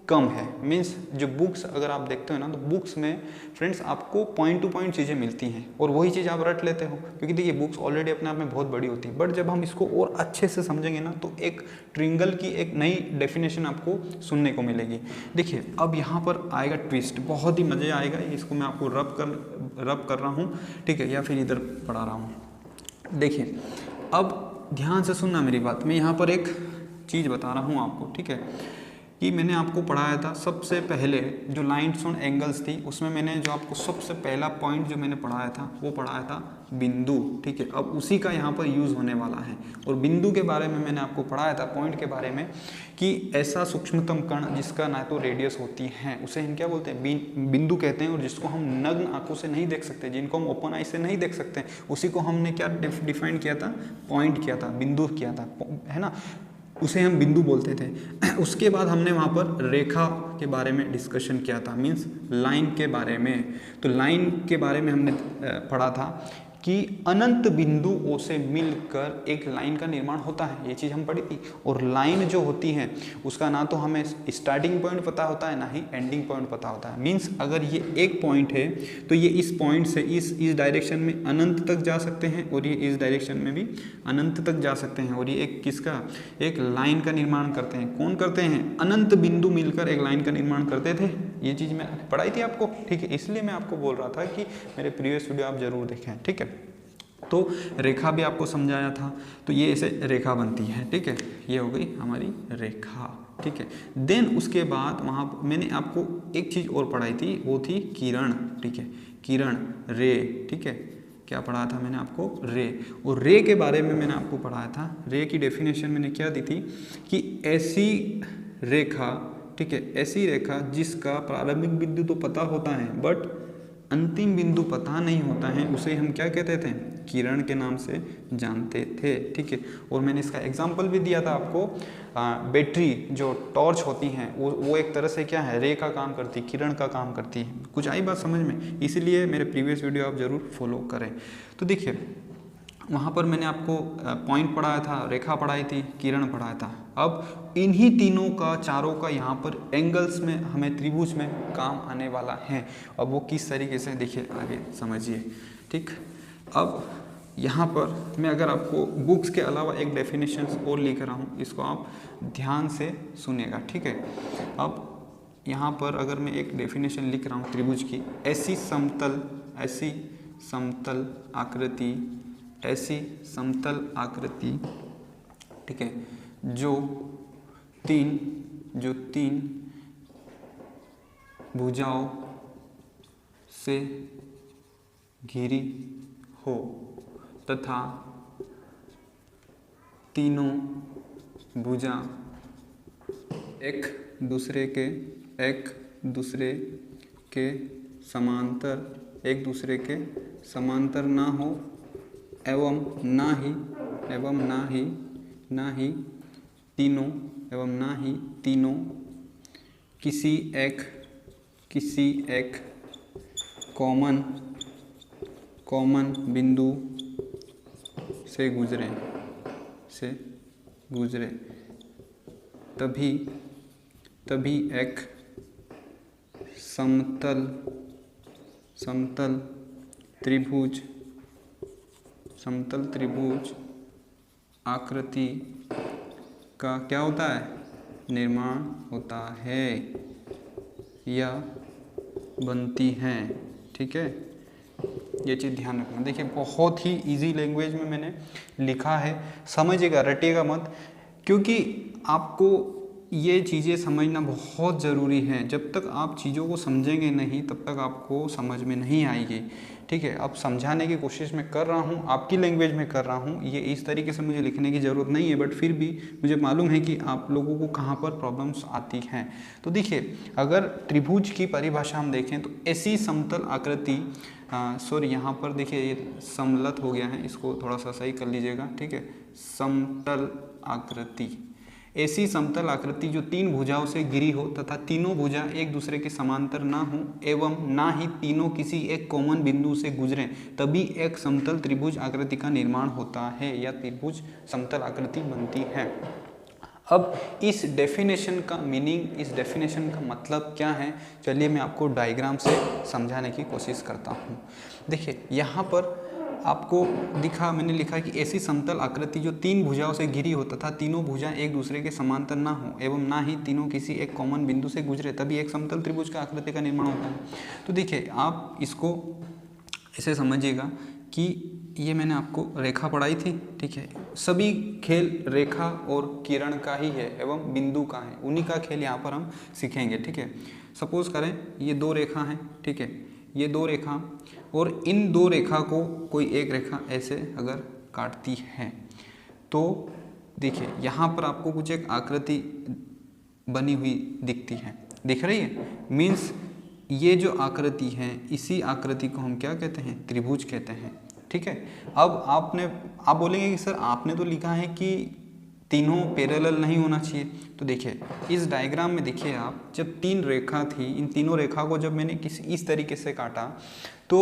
कम है। मीन्स जो बुक्स अगर आप देखते हो ना, तो बुक्स में फ्रेंड्स आपको पॉइंट टू पॉइंट चीज़ें मिलती हैं और वही चीज़ आप रट लेते हो, क्योंकि देखिए बुक्स ऑलरेडी अपने आप में बहुत बड़ी होती है। बट जब हम इसको और अच्छे से समझेंगे ना, तो एक ट्रिंगल की एक नई डेफिनेशन आपको सुनने को मिलेगी। देखिए अब यहाँ पर आएगा ट्विस्ट, बहुत ही मज़े आएगा। इसको मैं आपको रब कर रहा हूँ, ठीक है, या फिर इधर पढ़ा रहा हूँ। देखिए अब ध्यान से सुनना मेरी बात। मैं यहाँ पर एक चीज़ बता रहा हूँ आपको, ठीक है, कि मैंने आपको पढ़ाया था सबसे पहले जो लाइन्स ऑन एंगल्स थी, उसमें मैंने जो आपको सबसे पहला पॉइंट जो मैंने पढ़ाया था वो पढ़ाया था बिंदु, ठीक है। अब उसी का यहाँ पर यूज़ होने वाला है। और बिंदु के बारे में मैंने आपको पढ़ाया था, पॉइंट के बारे में, कि ऐसा सूक्ष्मतम कण जिसका ना तो रेडियस होती है, उसे हम क्या बोलते हैं? बिंदु कहते हैं। और जिसको हम नग्न आंखों से नहीं देख सकते, जिनको हम ओपन आई से नहीं देख सकते, उसी को हमने क्या डिफाइन किया था? पॉइंट किया था, बिंदु किया था, है ना। उसे हम बिंदु बोलते थे। उसके बाद हमने वहाँ पर रेखा के बारे में डिस्कशन किया था, मीन्स लाइन के बारे में। तो लाइन के बारे में हमने पढ़ा था कि अनंत बिंदुओं से मिलकर एक लाइन का निर्माण होता है, ये चीज़ हम पढ़ी थी। और लाइन जो होती है उसका ना तो हमें स्टार्टिंग पॉइंट पता होता है, ना ही एंडिंग पॉइंट पता होता है। मीन्स अगर ये एक पॉइंट है तो ये इस पॉइंट से इस डायरेक्शन में अनंत तक जा सकते हैं, और ये इस डायरेक्शन में भी अनंत तक जा सकते हैं। और ये एक किसका? एक लाइन का निर्माण करते हैं। कौन करते हैं? अनंत बिंदु मिलकर एक लाइन का निर्माण करते थे। ये चीज़ मैं पढ़ाई थी आपको, ठीक है। इसलिए मैं आपको बोल रहा था कि मेरे प्रीवियस वीडियो आप जरूर देखें, ठीक है। तो रेखा भी आपको समझाया था। तो ये ऐसे रेखा बनती है, ठीक है, ये हो गई हमारी रेखा, ठीक है। देन उसके बाद वहाँ मैंने आपको एक चीज़ और पढ़ाई थी, वो थी किरण, ठीक है, किरण, रे, ठीक है। क्या पढ़ाया था मैंने आपको? रे। और रे के बारे में मैंने आपको पढ़ाया था, रे की डेफिनेशन मैंने क्या दी थी कि ऐसी रेखा, ठीक है, ऐसी रेखा जिसका प्रारंभिक बिंदु तो पता होता है बट अंतिम बिंदु पता नहीं होता है, उसे हम क्या कहते थे? किरण के नाम से जानते थे, ठीक है। और मैंने इसका एग्जाम्पल भी दिया था आपको। बैटरी जो टॉर्च होती हैं वो एक तरह से क्या है? रे का काम करती है, किरण का काम करती है। कुछ आई बात समझ में? इसलिए मेरे प्रीवियस वीडियो आप ज़रूर फॉलो करें। तो देखिए वहाँ पर मैंने आपको पॉइंट पढ़ाया था, रेखा पढ़ाई थी, किरण पढ़ाया था। अब इन्हीं तीनों का, चारों का यहाँ पर एंगल्स में हमें त्रिभुज में काम आने वाला है। अब वो किस तरीके से, देखिए आगे समझिए, ठीक। अब यहाँ पर मैं अगर आपको बुक्स के अलावा एक डेफिनेशन और लिख रहा हूँ, इसको आप ध्यान से सुनिएगा, ठीक है। अब यहाँ पर अगर मैं एक डेफिनेशन लिख रहा हूँ त्रिभुज की, ऐसी समतल आकृति, ठीक है, जो तीन भुजाओं से घिरी हो तथा तीनों भुजा एक दूसरे के समांतर ना हो एवं ना ही तीनों किसी एक कॉमन बिंदु से गुजरे तभी एक समतल त्रिभुज आकृति का क्या होता है, निर्माण होता है या बनती है, ठीक है। ये चीज़ ध्यान रखना। देखिए बहुत ही इजी लैंग्वेज में मैंने लिखा है, समझिएगा, रटिएगा मत, क्योंकि आपको ये चीज़ें समझना बहुत ज़रूरी है। जब तक आप चीज़ों को समझेंगे नहीं तब तक आपको समझ में नहीं आएगी, ठीक है। अब समझाने की कोशिश मैं कर रहा हूँ, आपकी लैंग्वेज में कर रहा हूँ, ये इस तरीके से मुझे लिखने की ज़रूरत नहीं है, बट फिर भी मुझे मालूम है कि आप लोगों को कहाँ पर प्रॉब्लम्स आती हैं। तो देखिए अगर त्रिभुज की परिभाषा हम देखें तो ऐसी समतल आकृति, सॉरी यहाँ पर देखिए ये समलत हो गया है, इसको थोड़ा सा सही कर लीजिएगा, ठीक है। समतल आकृति, ऐसी समतल आकृति जो तीन भुजाओं से घिरी हो तथा तीनों भुजा एक दूसरे के समांतर ना हो एवं ना ही तीनों किसी एक कॉमन बिंदु से गुजरें, तभी एक समतल त्रिभुज आकृति का निर्माण होता है या त्रिभुज समतल आकृति बनती है। अब इस डेफिनेशन का मीनिंग, इस डेफिनेशन का मतलब क्या है, चलिए मैं आपको डायग्राम से समझाने की कोशिश करता हूँ। देखिए यहाँ पर आपको मैंने लिखा कि ऐसी समतल आकृति जो तीन भुजाओं से घिरी हो तथा तीनों भुजा एक दूसरे के समांतर ना हो एवं ना ही तीनों किसी एक कॉमन बिंदु से गुजरे, तभी एक समतल त्रिभुज का आकृति का निर्माण होता है। तो देखिए आप इसको ऐसे समझिएगा कि ये मैंने आपको रेखा पढ़ाई थी, ठीक है। सभी खेल रेखा और किरण का ही है एवं बिंदु का है, उन्हीं का खेल यहाँ पर हम सीखेंगे, ठीक है। सपोज करें ये दो रेखा हैं, ठीक है, ये दो रेखा, और इन दो रेखा को कोई एक रेखा ऐसे अगर काटती है तो देखिए यहाँ पर आपको कुछ एक आकृति बनी हुई दिखती है, दिख रही है। मीन्स ये जो आकृति है, इसी आकृति को हम क्या कहते हैं, त्रिभुज कहते हैं, ठीक है। अब आप बोलेंगे कि सर आपने तो लिखा है कि तीनों पैरेलल नहीं होना चाहिए। तो देखिए इस डायग्राम में देखिए आप, जब तीन रेखा थी, इन तीनों रेखा को जब मैंने इस तरीके से काटा तो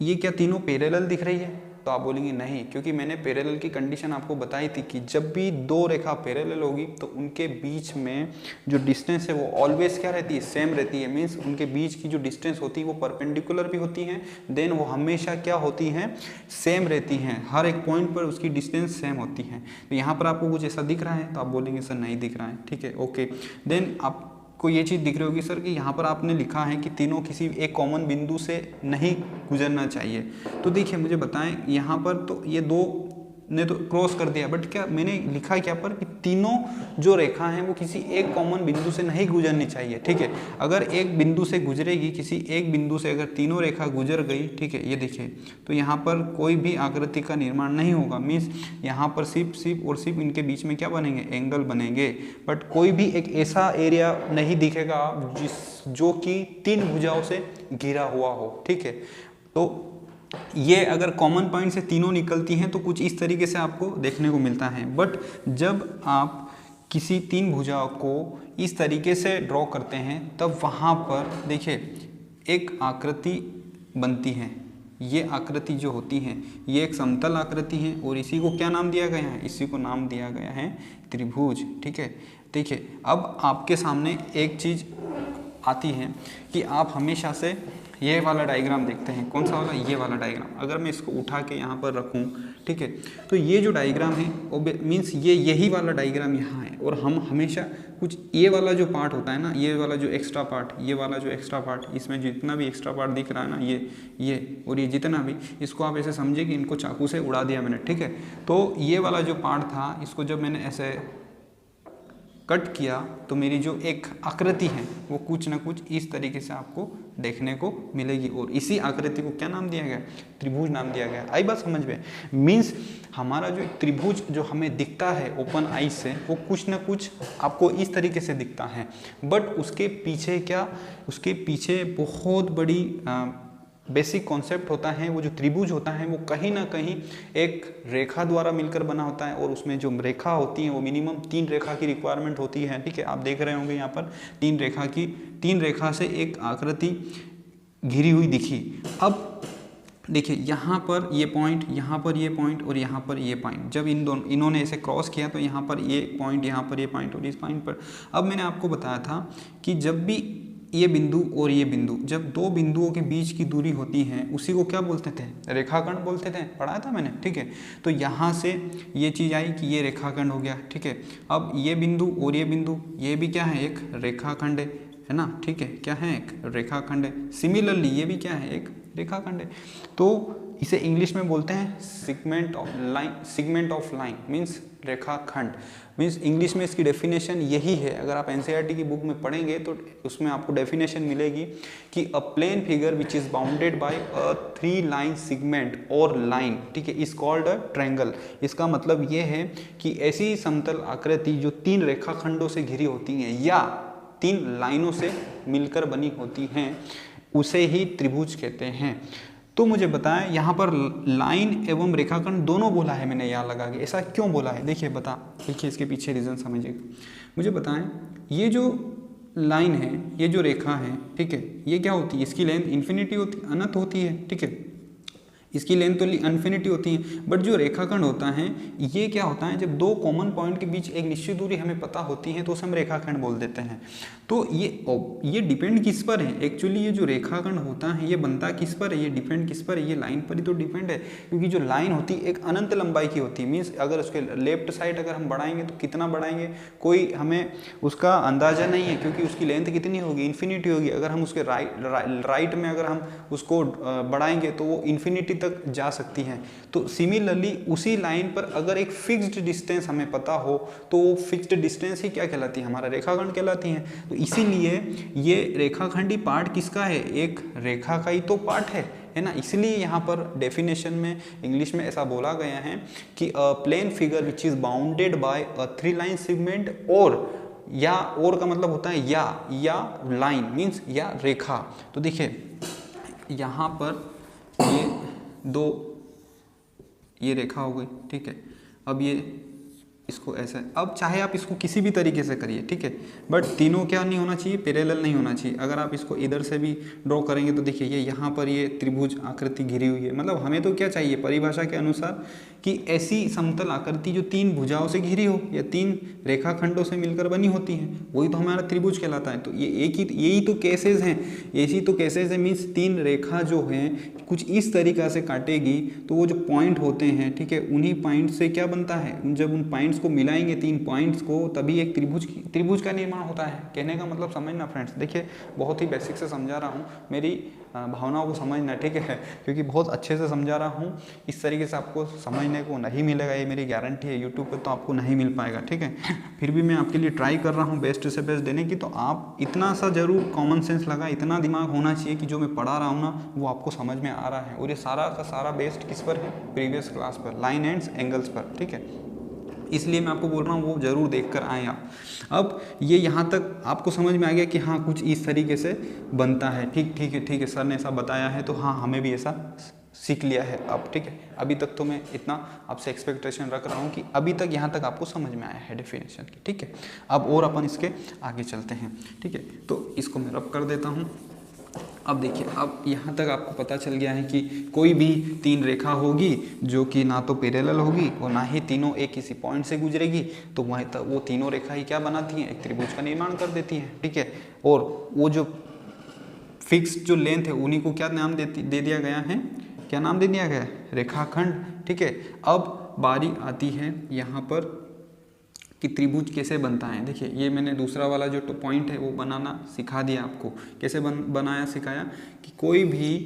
ये क्या तीनों पैरेलल दिख रही है? तो आप बोलेंगे नहीं, क्योंकि मैंने पैरेलल की कंडीशन आपको बताई थी कि जब भी दो रेखा पैरेलल होगी तो उनके बीच में जो डिस्टेंस है वो ऑलवेज क्या रहती है, सेम रहती है। मीन्स उनके बीच की जो डिस्टेंस होती है वो परपेंडिकुलर भी होती हैं, देन वो हमेशा क्या होती हैं, सेम रहती हैं। हर एक पॉइंट पर उसकी डिस्टेंस सेम होती है। तो यहाँ पर आपको कुछ ऐसा दिख रहा है तो आप बोलेंगे सर नहीं दिख रहा है, ठीक है, ओके। देन आपको ये चीज़ दिख रही होगी सर कि यहाँ पर आपने लिखा है कि तीनों किसी एक कॉमन बिंदु से नहीं गुजरना चाहिए। तो देखिए मुझे बताएं, यहाँ पर तो ये दो ने तो क्रॉस कर दिया, बट क्या मैंने लिखा है क्या पर कि तीनों जो रेखा हैं वो किसी एक कॉमन बिंदु से नहीं गुजरनी चाहिए, ठीक है। अगर एक बिंदु से गुजरेगी, किसी एक बिंदु से अगर तीनों रेखा गुजर गई, ठीक है, ये देखिए, तो यहाँ पर कोई भी आकृति का निर्माण नहीं होगा। मीन्स यहाँ पर सिर्फ इनके बीच में क्या बनेंगे, एंगल बनेंगे, बट कोई भी एक ऐसा एरिया नहीं दिखेगा जो कि तीन भुजाओं से घिरा हुआ हो, ठीक है। तो ये अगर कॉमन पॉइंट से तीनों निकलती हैं तो कुछ इस तरीके से आपको देखने को मिलता है। बट जब आप किसी तीन भुजाओं को इस तरीके से ड्रॉ करते हैं तब वहाँ पर देखिए एक आकृति बनती है। ये आकृति जो होती है ये एक समतल आकृति है और इसी को क्या नाम दिया गया है, इसी को नाम दिया गया है त्रिभुज, ठीक है। देखिए अब आपके सामने एक चीज़ आती है कि आप हमेशा से ये वाला डायग्राम देखते हैं। कौन सा वाला? ये वाला डायग्राम। अगर मैं इसको उठा के यहाँ पर रखूँ, ठीक है, तो ये जो डायग्राम है वो मीन्स ये यही वाला डायग्राम यहाँ है, और हम हमेशा कुछ ये वाला जो पार्ट होता है ना, ये वाला जो एक्स्ट्रा पार्ट, ये वाला जो एक्स्ट्रा पार्ट, इसमें जितना भी एक्स्ट्रा पार्ट दिख रहा है ना, ये और ये जितना भी, इसको आप ऐसे समझिए कि इनको चाकू से उड़ा दिया मैंने, ठीक है। तो ये वाला जो पार्ट था, इसको जब मैंने ऐसे कट किया तो मेरी जो एक आकृति है वो कुछ ना कुछ इस तरीके से आपको देखने को मिलेगी, और इसी आकृति को क्या नाम दिया गया? त्रिभुज नाम दिया गया। आई बात समझ में? मीन्स हमारा जो त्रिभुज जो हमें दिखता है ओपन आईज से, वो कुछ ना कुछ आपको इस तरीके से दिखता है, बट उसके पीछे क्या, उसके पीछे बहुत बड़ी बेसिक कॉन्सेप्ट होता है। वो जो त्रिभुज होता है वो कहीं ना कहीं एक रेखा द्वारा मिलकर बना होता है, और उसमें जो रेखा होती है वो मिनिमम 3 रेखा की रिक्वायरमेंट होती है, ठीक है। आप देख रहे होंगे यहाँ पर 3 रेखा से एक आकृति घिरी हुई दिखी। अब देखिए यहाँ पर ये पॉइंट, यहाँ पर ये पॉइंट और यहाँ पर ये पॉइंट, जब इन्होंने ऐसे क्रॉस किया तो यहाँ पर ये पॉइंट, यहाँ पर ये पॉइंट और इस पॉइंट पर। अब मैंने आपको बताया था कि जब भी ये बिंदु और ये बिंदु, जब 2 बिंदुओं के बीच की दूरी होती है उसी को क्या बोलते थे? रेखाखंड बोलते थे, पढ़ाया था मैंने, ठीक है। तो यहाँ से ये चीज़ आई कि ये रेखाखंड हो गया, ठीक है। अब ये बिंदु और ये बिंदु, ये भी क्या है? एक रेखाखंड है ना, ठीक है, क्या है? एक रेखाखंड है। सिमिलरली ये भी क्या है? एक रेखाखंड है। तो इसे इंग्लिश में बोलते हैं सेगमेंट ऑफ लाइन मीन्स रेखाखंड। मीन्स इंग्लिश में इसकी डेफिनेशन यही है। अगर आप एनसीईआरटी की बुक में पढ़ेंगे तो उसमें आपको डेफिनेशन मिलेगी कि a plane figure which is bounded by a 3 line segment और लाइन, ठीक है, इज कॉल्ड अ ट्रायंगल। इसका मतलब ये है कि ऐसी समतल आकृति जो 3 रेखाखंडों से घिरी होती हैं या 3 लाइनों से मिलकर बनी होती हैं, उसे ही त्रिभुज कहते हैं। तो मुझे बताएं, यहाँ पर लाइन एवं रेखाखंड दोनों बोला है मैंने यहाँ लगा के, ऐसा क्यों बोला है? देखिए इसके पीछे रीज़न समझिएगा। मुझे बताएं, ये जो लाइन है, ये जो रेखा है, ठीक है, ये क्या होती है? इसकी लेंथ इन्फिनिटी होती है, अनंत होती है, ठीक है। इसकी लेंथ तो इन्फिनिटी होती है, बट जो रेखाखंड होता है ये क्या होता है? जब 2 कॉमन पॉइंट के बीच एक निश्चित दूरी हमें पता होती है तो उसे हम रेखाखंड बोल देते हैं। तो ये डिपेंड किस पर है? एक्चुअली ये जो रेखाखंड होता है ये बनता किस पर है? ये डिपेंड किस पर है? ये लाइन पर ही तो डिपेंड है, क्योंकि जो लाइन होती है एक अनंत लंबाई की होती है। मीन्स अगर उसके लेफ्ट साइड अगर हम बढ़ाएंगे तो कितना बढ़ाएंगे कोई हमें उसका अंदाजा नहीं है, क्योंकि उसकी लेंथ कितनी होगी? इन्फिनिटी होगी। अगर हम उसके राइट में अगर हम उसको बढ़ाएंगे तो वो इन्फिनिटी तक जा सकती हैं। तो सिमिलरली उसी लाइन पर अगर एक फिक्स्ड डिस्टेंस हमें पता हो तो वो फिक्स्ड डिस्टेंस ही क्या कहलाती है? हमारा रेखाखंड कहलाती है। तो इसीलिए ये रेखाखंडी पार्ट किसका है? एक रेखा का ही तो पार्ट है ना। इसलिए यहाँ पर डेफिनेशन में इंग्लिश में ऐसा बोला गया है कि a plane figure which is bounded by a 3 line segment, और का मतलब होता है या लाइन मीन्स या रेखा। तो देखिए यहाँ पर ये 2 ये रेखा हो गई, ठीक है। अब ये इसको ऐसे, अब चाहे आप इसको किसी भी तरीके से करिए, ठीक है, बट तीनों क्या नहीं होना चाहिए? पैरेलल नहीं होना चाहिए। अगर आप इसको इधर से भी ड्रॉ करेंगे तो देखिए ये यहाँ पर ये त्रिभुज आकृति घिरी हुई है। मतलब हमें तो क्या चाहिए परिभाषा के अनुसार कि ऐसी समतल आकृति जो 3 भुजाओं से घिरी हो या 3 रेखाखंडों से मिलकर बनी होती है, वही तो हमारा त्रिभुज कहलाता है। तो ये यही तो केसेस हैं, ऐसी तो केसेस है। मीन्स 3 रेखा जो हैं कुछ इस तरीक़ा से काटेगी तो वो जो पॉइंट होते हैं, ठीक है, उन्हीं पॉइंट से क्या बनता है? जब उन पॉइंट्स को मिलाएंगे 3 पॉइंट्स को, तभी एक त्रिभुज का निर्माण होता है। कहने का मतलब समझना फ्रेंड्स, देखिए बहुत ही बेसिक से समझा रहा हूँ, मेरी भावनाओं को समझना, ठीक है, क्योंकि बहुत अच्छे से समझा रहा हूँ। इस तरीके से आपको समझने को नहीं मिलेगा, ये मेरी गारंटी है। यूट्यूब पर तो आपको नहीं मिल पाएगा, ठीक है। फिर भी मैं आपके लिए ट्राई कर रहा हूँ बेस्ट से बेस्ट देने की। तो आप इतना सा जरूर कॉमन सेंस लगा, इतना दिमाग होना चाहिए कि जो मैं पढ़ा रहा हूँ ना वो आपको समझ में आ रहा है। और ये सारा का सारा बेस्ड किस पर है? प्रीवियस क्लास पर, लाइन एंड्स एंगल्स पर, ठीक है। इसलिए मैं आपको बोल रहा हूँ वो ज़रूर देख कर आएँ आप। अब ये यहाँ तक आपको समझ में आ गया कि हाँ कुछ इस तरीके से बनता है। ठीक है, सर ने ऐसा बताया है तो हाँ हमें भी ऐसा सीख लिया है अब, ठीक है। अभी तक तो मैं इतना आपसे एक्सपेक्टेशन रख रहा हूँ कि अभी तक यहाँ तक आपको समझ में आया है डेफिनेशन की, ठीक है। अब और अपन इसके आगे चलते हैं, ठीक है। तो इसको मैं रब कर देता हूँ। अब देखिए, अब यहाँ तक आपको पता चल गया है कि कोई भी 3 रेखा होगी जो कि ना तो पैरेलल होगी और ना ही तीनों एक किसी पॉइंट से गुजरेगी, तो वो तीनों रेखा ही क्या बनाती हैं? एक त्रिभुज का निर्माण कर देती हैं, ठीक है। और वो जो फिक्स जो लेंथ है उन्हीं को क्या नाम दे दिया गया है, क्या नाम दे दिया गया है, रेखाखंड। ठीक है, अब बारी आती है यहाँ पर कि त्रिभुज कैसे बनता है। देखिए ये मैंने दूसरा वाला जो पॉइंट है वो बनाना सिखा दिया आपको, कैसे बनाया सिखाया कि कोई भी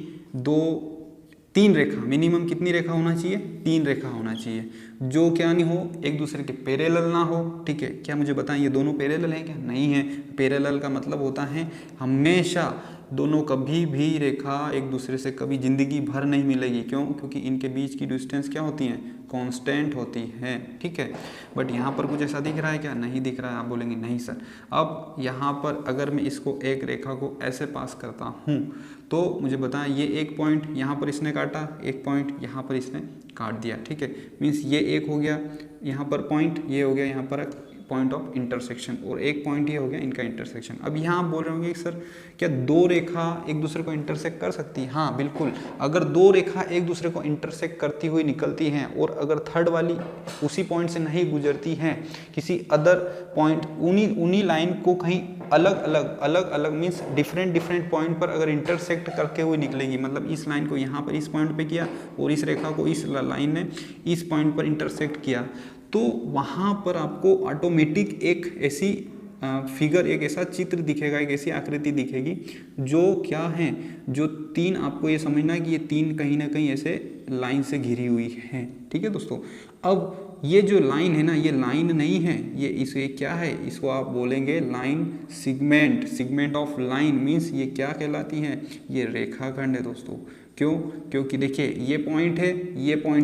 तीन रेखा, मिनिमम कितनी रेखा होना चाहिए, 3 रेखा होना चाहिए, जो क्या नहीं हो, एक दूसरे के पैरेलल ना हो। ठीक है, क्या मुझे बताएं ये दोनों पैरेलल हैं क्या, नहीं है। पैरेलल का मतलब होता है हमेशा दोनों, कभी भी रेखा एक दूसरे से कभी जिंदगी भर नहीं मिलेगी। क्यों, क्योंकि इनके बीच की डिस्टेंस क्या होती है, कांस्टेंट होती है। ठीक है, बट यहाँ पर कुछ ऐसा दिख रहा है क्या, नहीं दिख रहा है। आप बोलेंगे नहीं सर। अब यहाँ पर अगर मैं इसको एक रेखा को ऐसे पास करता हूँ तो मुझे बताएं ये एक पॉइंट यहाँ पर इसने काटा, एक पॉइंट यहाँ पर इसने काट दिया। ठीक है, मीन्स ये एक हो गया यहाँ पर पॉइंट, ये हो गया यहाँ पर पॉइंट ऑफ इंटरसेक्शन, और एक पॉइंट ये हो गया इनका इंटरसेक्शन। अब यहाँ आप बोल रहे होंगे सर क्या 2 रेखा एक दूसरे को इंटरसेक्ट कर सकती है? हाँ बिल्कुल, अगर 2 रेखा एक दूसरे को इंटरसेक्ट करती हुई निकलती हैं और अगर थर्ड वाली उसी पॉइंट से नहीं गुजरती हैं, किसी अदर पॉइंट उन्हीं लाइन को कहीं अलग अलग मीन्स डिफरेंट पॉइंट पर अगर इंटरसेक्ट करके हुई निकलेगी, मतलब इस लाइन को यहाँ पर इस पॉइंट पे किया और इस रेखा को इस लाइन ने इस पॉइंट पर इंटरसेक्ट किया, तो वहाँ पर आपको ऑटोमेटिक एक ऐसी फिगर, एक ऐसा चित्र दिखेगा, एक ऐसी आकृति दिखेगी जो क्या है, जो 3, आपको ये समझना है कि ये 3 कहीं ना कहीं ऐसे लाइन से घिरी हुई है। ठीक है दोस्तों, अब ये जो लाइन है ना, ये लाइन नहीं है, ये इसे क्या है, इसको आप बोलेंगे line segment of line means ये क्या कहलाती है, ये रेखाखंड है दोस्तों। क्यों, क्योंकि देखिए ये पॉइंट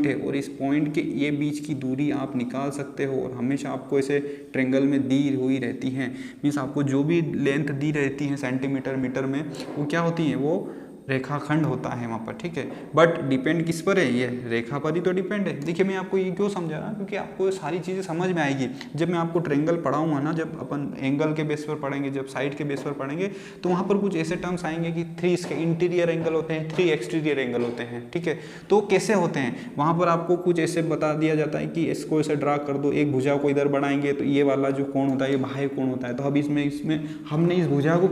है और इस पॉइंट के ये बीच की दूरी आप निकाल सकते हो, और हमेशा आपको ऐसे ट्रेंगल में दी हुई रहती हैं, मीन्स आपको जो भी लेंथ दी रहती है सेंटीमीटर मीटर में, वो क्या होती है, वो रेखाखंड होता है वहाँ पर। ठीक है, बट डिपेंड किस पर है, ये रेखा पर ही तो डिपेंड है। देखिए मैं आपको ये क्यों समझा रहा हूँ, क्योंकि आपको ये सारी चीज़ें समझ में आएगी जब मैं आपको ट्रेंगल पढ़ाऊंगा ना, जब अपन एंगल के बेस पर पढ़ेंगे, जब साइड के बेस पर पढ़ेंगे, तो वहाँ पर कुछ ऐसे टर्म्स आएंगे कि 3 इसके इंटीरियर एंगल होते हैं, 3 एक्सटीरियर एंगल होते हैं। ठीक है, तो कैसे होते हैं, वहाँ पर आपको कुछ ऐसे बता दिया जाता है कि इसको ऐसे ड्रा कर दो, एक भुजा को इधर बढ़ाएंगे तो ये वाला जो कोण होता है ये बाह्य कोण होता है। तो अब इसमें हमने इस भुजा को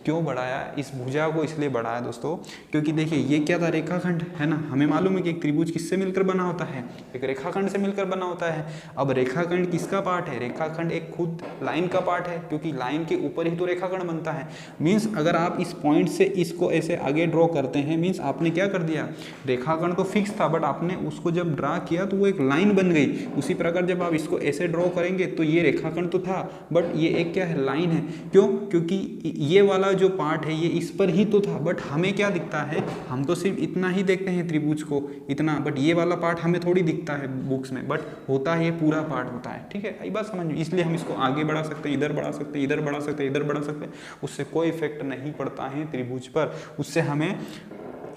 क्यों बढ़ाया, इस भुजा को इसलिए बढ़ाया दोस्तों, क्योंकि देखिए ये क्या था, रेखाखंड है ना, हमें मालूम है कि एक त्रिभुज किससे मिलकर बना होता है, एक रेखाखंड से मिलकर बना होता है। अब रेखाखंड किसका पार्ट है, रेखाखंड एक खुद लाइन का पार्ट है, क्योंकि लाइन के ऊपर ही तो रेखाखंड बनता है। मीन्स अगर आप इस पॉइंट से इसको ऐसे आगे ड्रॉ करते हैं, मीन्स आपने क्या कर दिया, रेखाखंड तो फिक्स था बट आपने उसको जब ड्रा किया तो वो एक लाइन बन गई। उसी प्रकार जब आप इसको ऐसे ड्रॉ करेंगे तो ये रेखाखंड तो था बट ये एक क्या है, लाइन है। क्यों, क्योंकि ये वाला जो पार्ट है ये इस पर ही तो था, बट हमें क्या दिखता है, हम तो सिर्फ इतना ही देखते हैं त्रिभुज को, इतना, बट ये वाला पार्ट हमें थोड़ी दिखता है बुक्स में, बट होता है ये पूरा पार्ट होता है। ठीक है, ये बात समझ में, इसलिए हम इसको आगे बढ़ा सकते हैं, इधर बढ़ा सकते हैं, इधर बढ़ा सकते हैं, इधर बढ़ा सकते हैं, उससे कोई इफेक्ट नहीं पड़ता है त्रिभुज पर। उससे हमें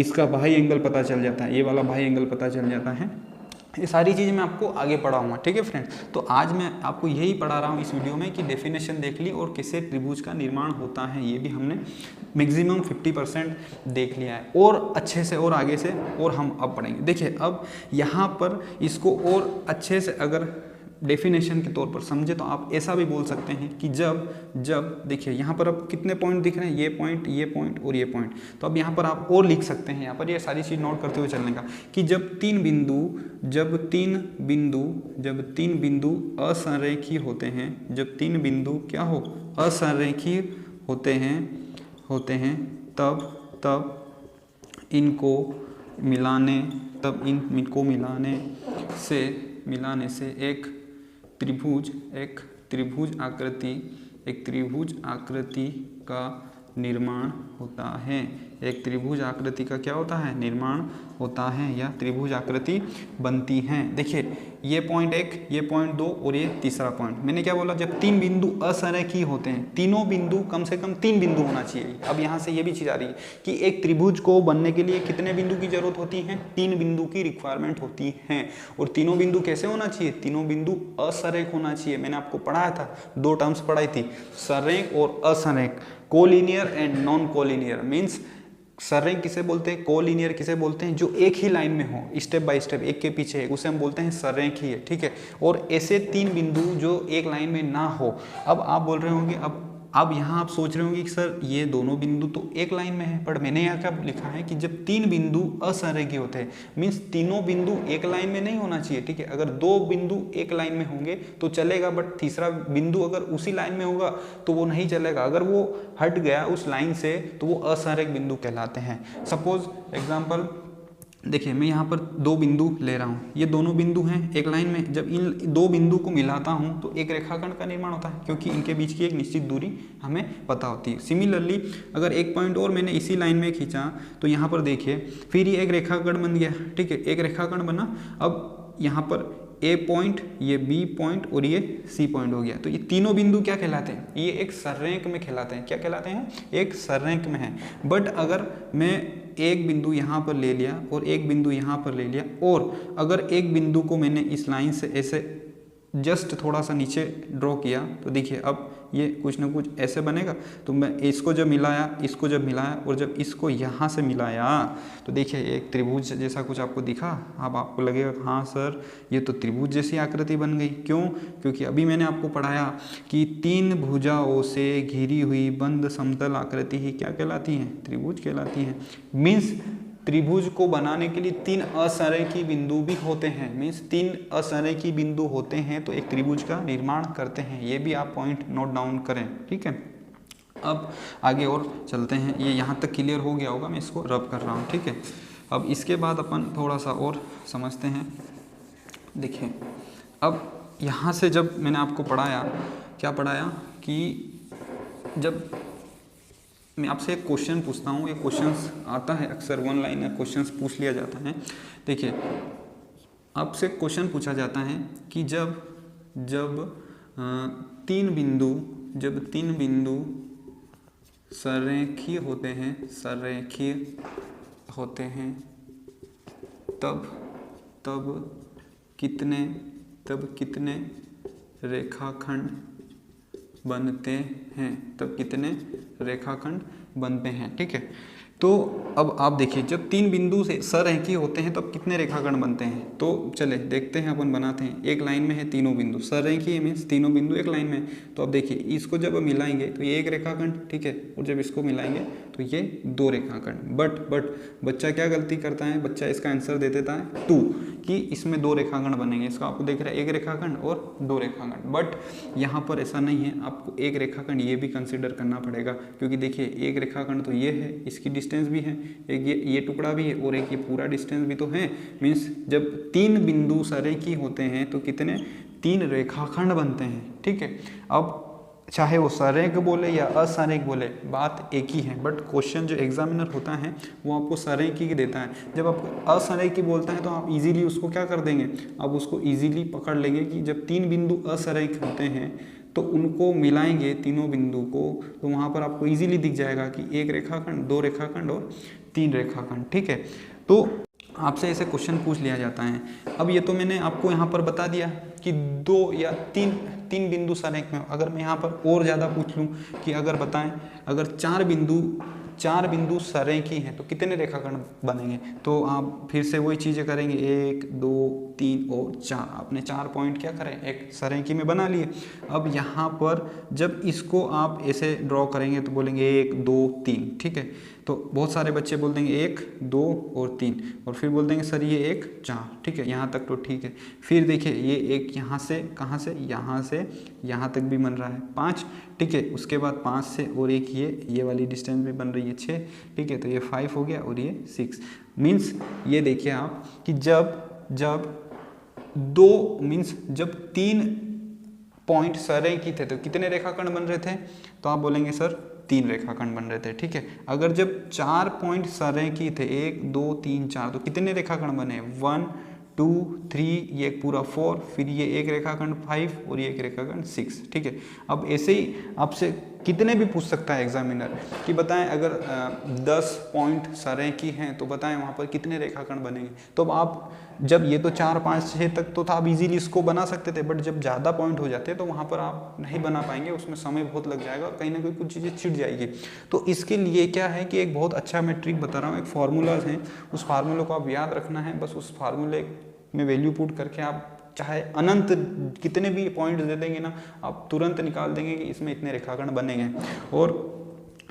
इसका बाह्य एंगल पता चल जाता है, ये वाला बाह्य एंगल पता चल जाता है। ये सारी चीज़ें मैं आपको आगे पढ़ाऊंगा। ठीक है फ्रेंड्स, तो आज मैं आपको यही पढ़ा रहा हूँ इस वीडियो में कि डेफिनेशन देख ली और कैसे त्रिभुज का निर्माण होता है, ये भी हमने मैक्सिमम 50% देख लिया है, और अच्छे से और आगे से और हम अब पढ़ेंगे। देखिए अब यहाँ पर इसको और अच्छे से अगर डेफिनेशन के तौर पर समझे तो आप ऐसा भी बोल सकते हैं कि जब देखिए यहाँ पर अब कितने पॉइंट दिख रहे हैं, ये पॉइंट और ये पॉइंट, तो अब यहाँ पर आप और लिख सकते हैं, यहाँ पर ये सारी चीज़ नोट करते हुए चलने का कि जब तीन बिंदु असंरेखीय होते हैं, जब 3 बिंदु क्या हो, असंरेखीय होते हैं तब इनको मिलाने से एक त्रिभुज आकृति का निर्माण होता है। एक त्रिभुज आकृति का क्या होता है, निर्माण होता है, या त्रिभुज आकृति बनती है। देखिए ये पॉइंट 1, ये पॉइंट 2 और ये तीसरा पॉइंट, मैंने क्या बोला, जब 3 बिंदु असंरेखीय होते हैं, तीनों बिंदु कम से कम 3 बिंदु होना चाहिए। अब यहाँ से ये भी चीज़ आ रही है कि एक त्रिभुज को बनने के लिए कितने बिंदु की जरूरत होती है, 3 बिंदु की रिक्वायरमेंट होती है। और तीनों बिंदु कैसे होना चाहिए, तीनों बिंदु असंरेख होना चाहिए। मैंने आपको पढ़ाया था, 2 टर्म्स पढ़ाई थी, संरेख और असंरेख, collinear and non collinear. Means संरेख किसे बोलते हैं, कोलिनियर किसे बोलते हैं, जो एक ही लाइन में हो, स्टेप बाय स्टेप, एक के पीछे एक, उसे हम बोलते हैं संरेखीय है। ठीक है, और ऐसे 3 बिंदु जो एक लाइन में ना हो। अब आप बोल रहे होंगे अब अब यहाँ आप सोच रहे होंगे कि सर ये दोनों बिंदु तो एक लाइन में है, पर मैंने यहाँ क्या लिखा है कि जब तीन बिंदु असंरेखीय होते हैं, मीन्स तीनों बिंदु एक लाइन में नहीं होना चाहिए, ठीक है। अगर दो बिंदु एक लाइन में होंगे तो चलेगा, बट तीसरा बिंदु अगर उसी लाइन में होगा तो वो नहीं चलेगा। अगर वो हट गया उस लाइन से तो वो असंरेख बिंदु कहलाते हैं। सपोज एग्जाम्पल देखिए, मैं यहाँ पर दो बिंदु ले रहा हूँ, ये दोनों बिंदु हैं एक लाइन में। जब इन दो बिंदु को मिलाता हूँ तो एक रेखाखंड का निर्माण होता है, क्योंकि इनके बीच की एक निश्चित दूरी हमें पता होती है। सिमिलरली अगर एक पॉइंट और मैंने इसी लाइन में खींचा तो यहाँ पर देखिए फिर ये एक रेखाखंड बन गया, ठीक है, एक रेखाखंड बना। अब यहाँ पर ए पॉइंट, ये बी पॉइंट और ये सी पॉइंट हो गया। तो ये तीनों बिंदु क्या कहलाते हैं? ये एक सररेख में कहलाते हैं। क्या कहलाते हैं? एक सररेख में है। बट अगर मैं एक बिंदु यहाँ पर ले लिया और एक बिंदु यहाँ पर ले लिया, और अगर एक बिंदु को मैंने इस लाइन से ऐसे जस्ट थोड़ा सा नीचे ड्रॉ किया तो देखिए अब ये कुछ ना कुछ ऐसे बनेगा। तो मैं इसको जब मिलाया, इसको जब मिलाया और जब इसको यहाँ से मिलाया तो देखिए एक त्रिभुज जैसा कुछ आपको दिखा। अब आपको लगेगा हाँ सर ये तो त्रिभुज जैसी आकृति बन गई। क्यों? क्योंकि अभी मैंने आपको पढ़ाया कि तीन भुजाओं से घिरी हुई बंद समतल आकृति ही क्या कहलाती है? त्रिभुज कहलाती है। मीन्स त्रिभुज को बनाने के लिए तीन असंरेखीय बिंदु भी होते हैं। मीन्स तीन असंरेखीय बिंदु होते हैं तो एक त्रिभुज का निर्माण करते हैं। ये भी आप पॉइंट नोट डाउन करें, ठीक है। अब आगे और चलते हैं। ये यहाँ तक क्लियर हो गया होगा, मैं इसको रब कर रहा हूँ, ठीक है। अब इसके बाद अपन थोड़ा सा और समझते हैं। देखिए अब यहाँ से जब मैंने आपको पढ़ाया, क्या पढ़ाया कि जब मैं आपसे एक क्वेश्चन पूछता हूँ, ये क्वेश्चंस आता है अक्सर, वन लाइनर क्वेश्चंस पूछ लिया जाता है। देखिए आपसे क्वेश्चन पूछा जाता है कि जब तीन बिंदु सररेखीय होते हैं तब कितने रेखाखंड बनते हैं, ठीक है। तो अब आप देखिए जब तीन बिंदु से सररेखीय होते हैं तब कितने रेखाखंड बनते हैं। तो चले देखते हैं, अपन बनाते हैं। एक लाइन में है तीनों बिंदु, सररेखीय मीन्स तीनों बिंदु एक लाइन में। तो अब देखिए इसको जब मिलाएंगे तो ये एक रेखाखंड, ठीक है, और जब इसको मिलाएंगे तो ये दो रेखाखंड। बट बच्चा क्या गलती करता है? बच्चा इसका आंसर दे देता है 2, कि इसमें दो रेखाखंड बनेंगे। इसका आपको देख रहा है एक रेखाखंड और दो रेखाखंड। बट यहाँ पर ऐसा नहीं है, आपको एक रेखाखंड ये भी कंसिडर करना पड़ेगा, क्योंकि देखिए एक रेखाखंड तो ये है, इसकी डिस्टेंस भी है, एक ये टुकड़ा भी है और एक ये पूरा डिस्टेंस भी तो है। मीन्स जब तीन बिंदु सररेखीय होते हैं तो कितने? तीन रेखाखंड बनते हैं, ठीक है। अब चाहे वो सररेख बोले या असंरेख बोले, बात एक ही है। बट क्वेश्चन जो एग्जामिनर होता है वो आपको सररेखीय की देता है। जब आपको असंरेखीय बोलता है तो आप इजीली उसको क्या कर देंगे? आप उसको इजीली पकड़ लेंगे कि जब तीन बिंदु असंरेख होते हैं तो उनको मिलाएंगे तीनों बिंदु को, तो वहाँ पर आपको इजीली दिख जाएगा कि एक रेखाखंड, दो रेखाखंड और तीन रेखाखंड, ठीक है। तो आपसे ऐसे क्वेश्चन पूछ लिया जाता है। अब ये तो मैंने आपको यहाँ पर बता दिया कि दो या तीन बिंदु सररेख में। अगर मैं यहाँ पर और ज़्यादा पूछ लूँ कि अगर बताएं, अगर चार बिंदु सररेखीय हैं तो कितने रेखाखंड बनेंगे? तो आप फिर से वही चीज़ें करेंगे, 1 2 3 और 4। आपने 4 पॉइंट क्या करें? एक सररेखीय में बना लिए। अब यहाँ पर जब इसको आप ऐसे ड्रॉ करेंगे तो बोलेंगे 1 2 3, ठीक है। तो बहुत सारे बच्चे बोल देंगे 1 2 और 3, और फिर बोल देंगे सर ये 1 4, ठीक है, यहाँ तक तो ठीक है। फिर देखिए ये एक यहाँ से कहाँ से यहाँ तक भी बन रहा है 5, ठीक है। उसके बाद 5 से और एक ये वाली डिस्टेंस भी बन रही है 6, ठीक है। तो ये 5 हो गया और ये 6। मीन्स ये देखिए आप कि जब तीन पॉइंट सररेखीय थे तो कितने रेखाखंड बन रहे थे? तो आप बोलेंगे सर 3 रेखाखंड बन रहे थे, ठीक है। अगर जब 4 पॉइंट सररेखीय थे 1 2 3 4 तो कितने रेखाखंड बने? 1 2 3, ये एक पूरा 4, फिर ये एक रेखाखंड 5 और ये एक रेखाखंड 6, ठीक है। अब ऐसे ही आपसे कितने भी पूछ सकता है एग्जामिनर कि बताएं अगर 10 पॉइंट सररेखीय हैं तो बताएं वहाँ पर कितने रेखाखंड बनेंगे। तो अब आप जब ये तो 4 5 6 तक तो था, आप इजीली इसको बना सकते थे। बट जब ज़्यादा पॉइंट हो जाते हैं तो वहाँ पर आप नहीं बना पाएंगे, उसमें समय बहुत लग जाएगा और कहीं ना कहीं कुछ चीज़ें छिड़ जाएगी। तो इसके लिए क्या है कि एक बहुत अच्छा मैं ट्रिक बता रहा हूँ, एक फार्मूलाज है, उस फार्मूले को आप याद रखना है। बस उस फार्मूले में वैल्यू पुट करके आप चाहे अनंत कितने भी पॉइंट दे देंगे ना, आप तुरंत निकाल देंगे कि इसमें इतने रेखाखंड बनेंगे। और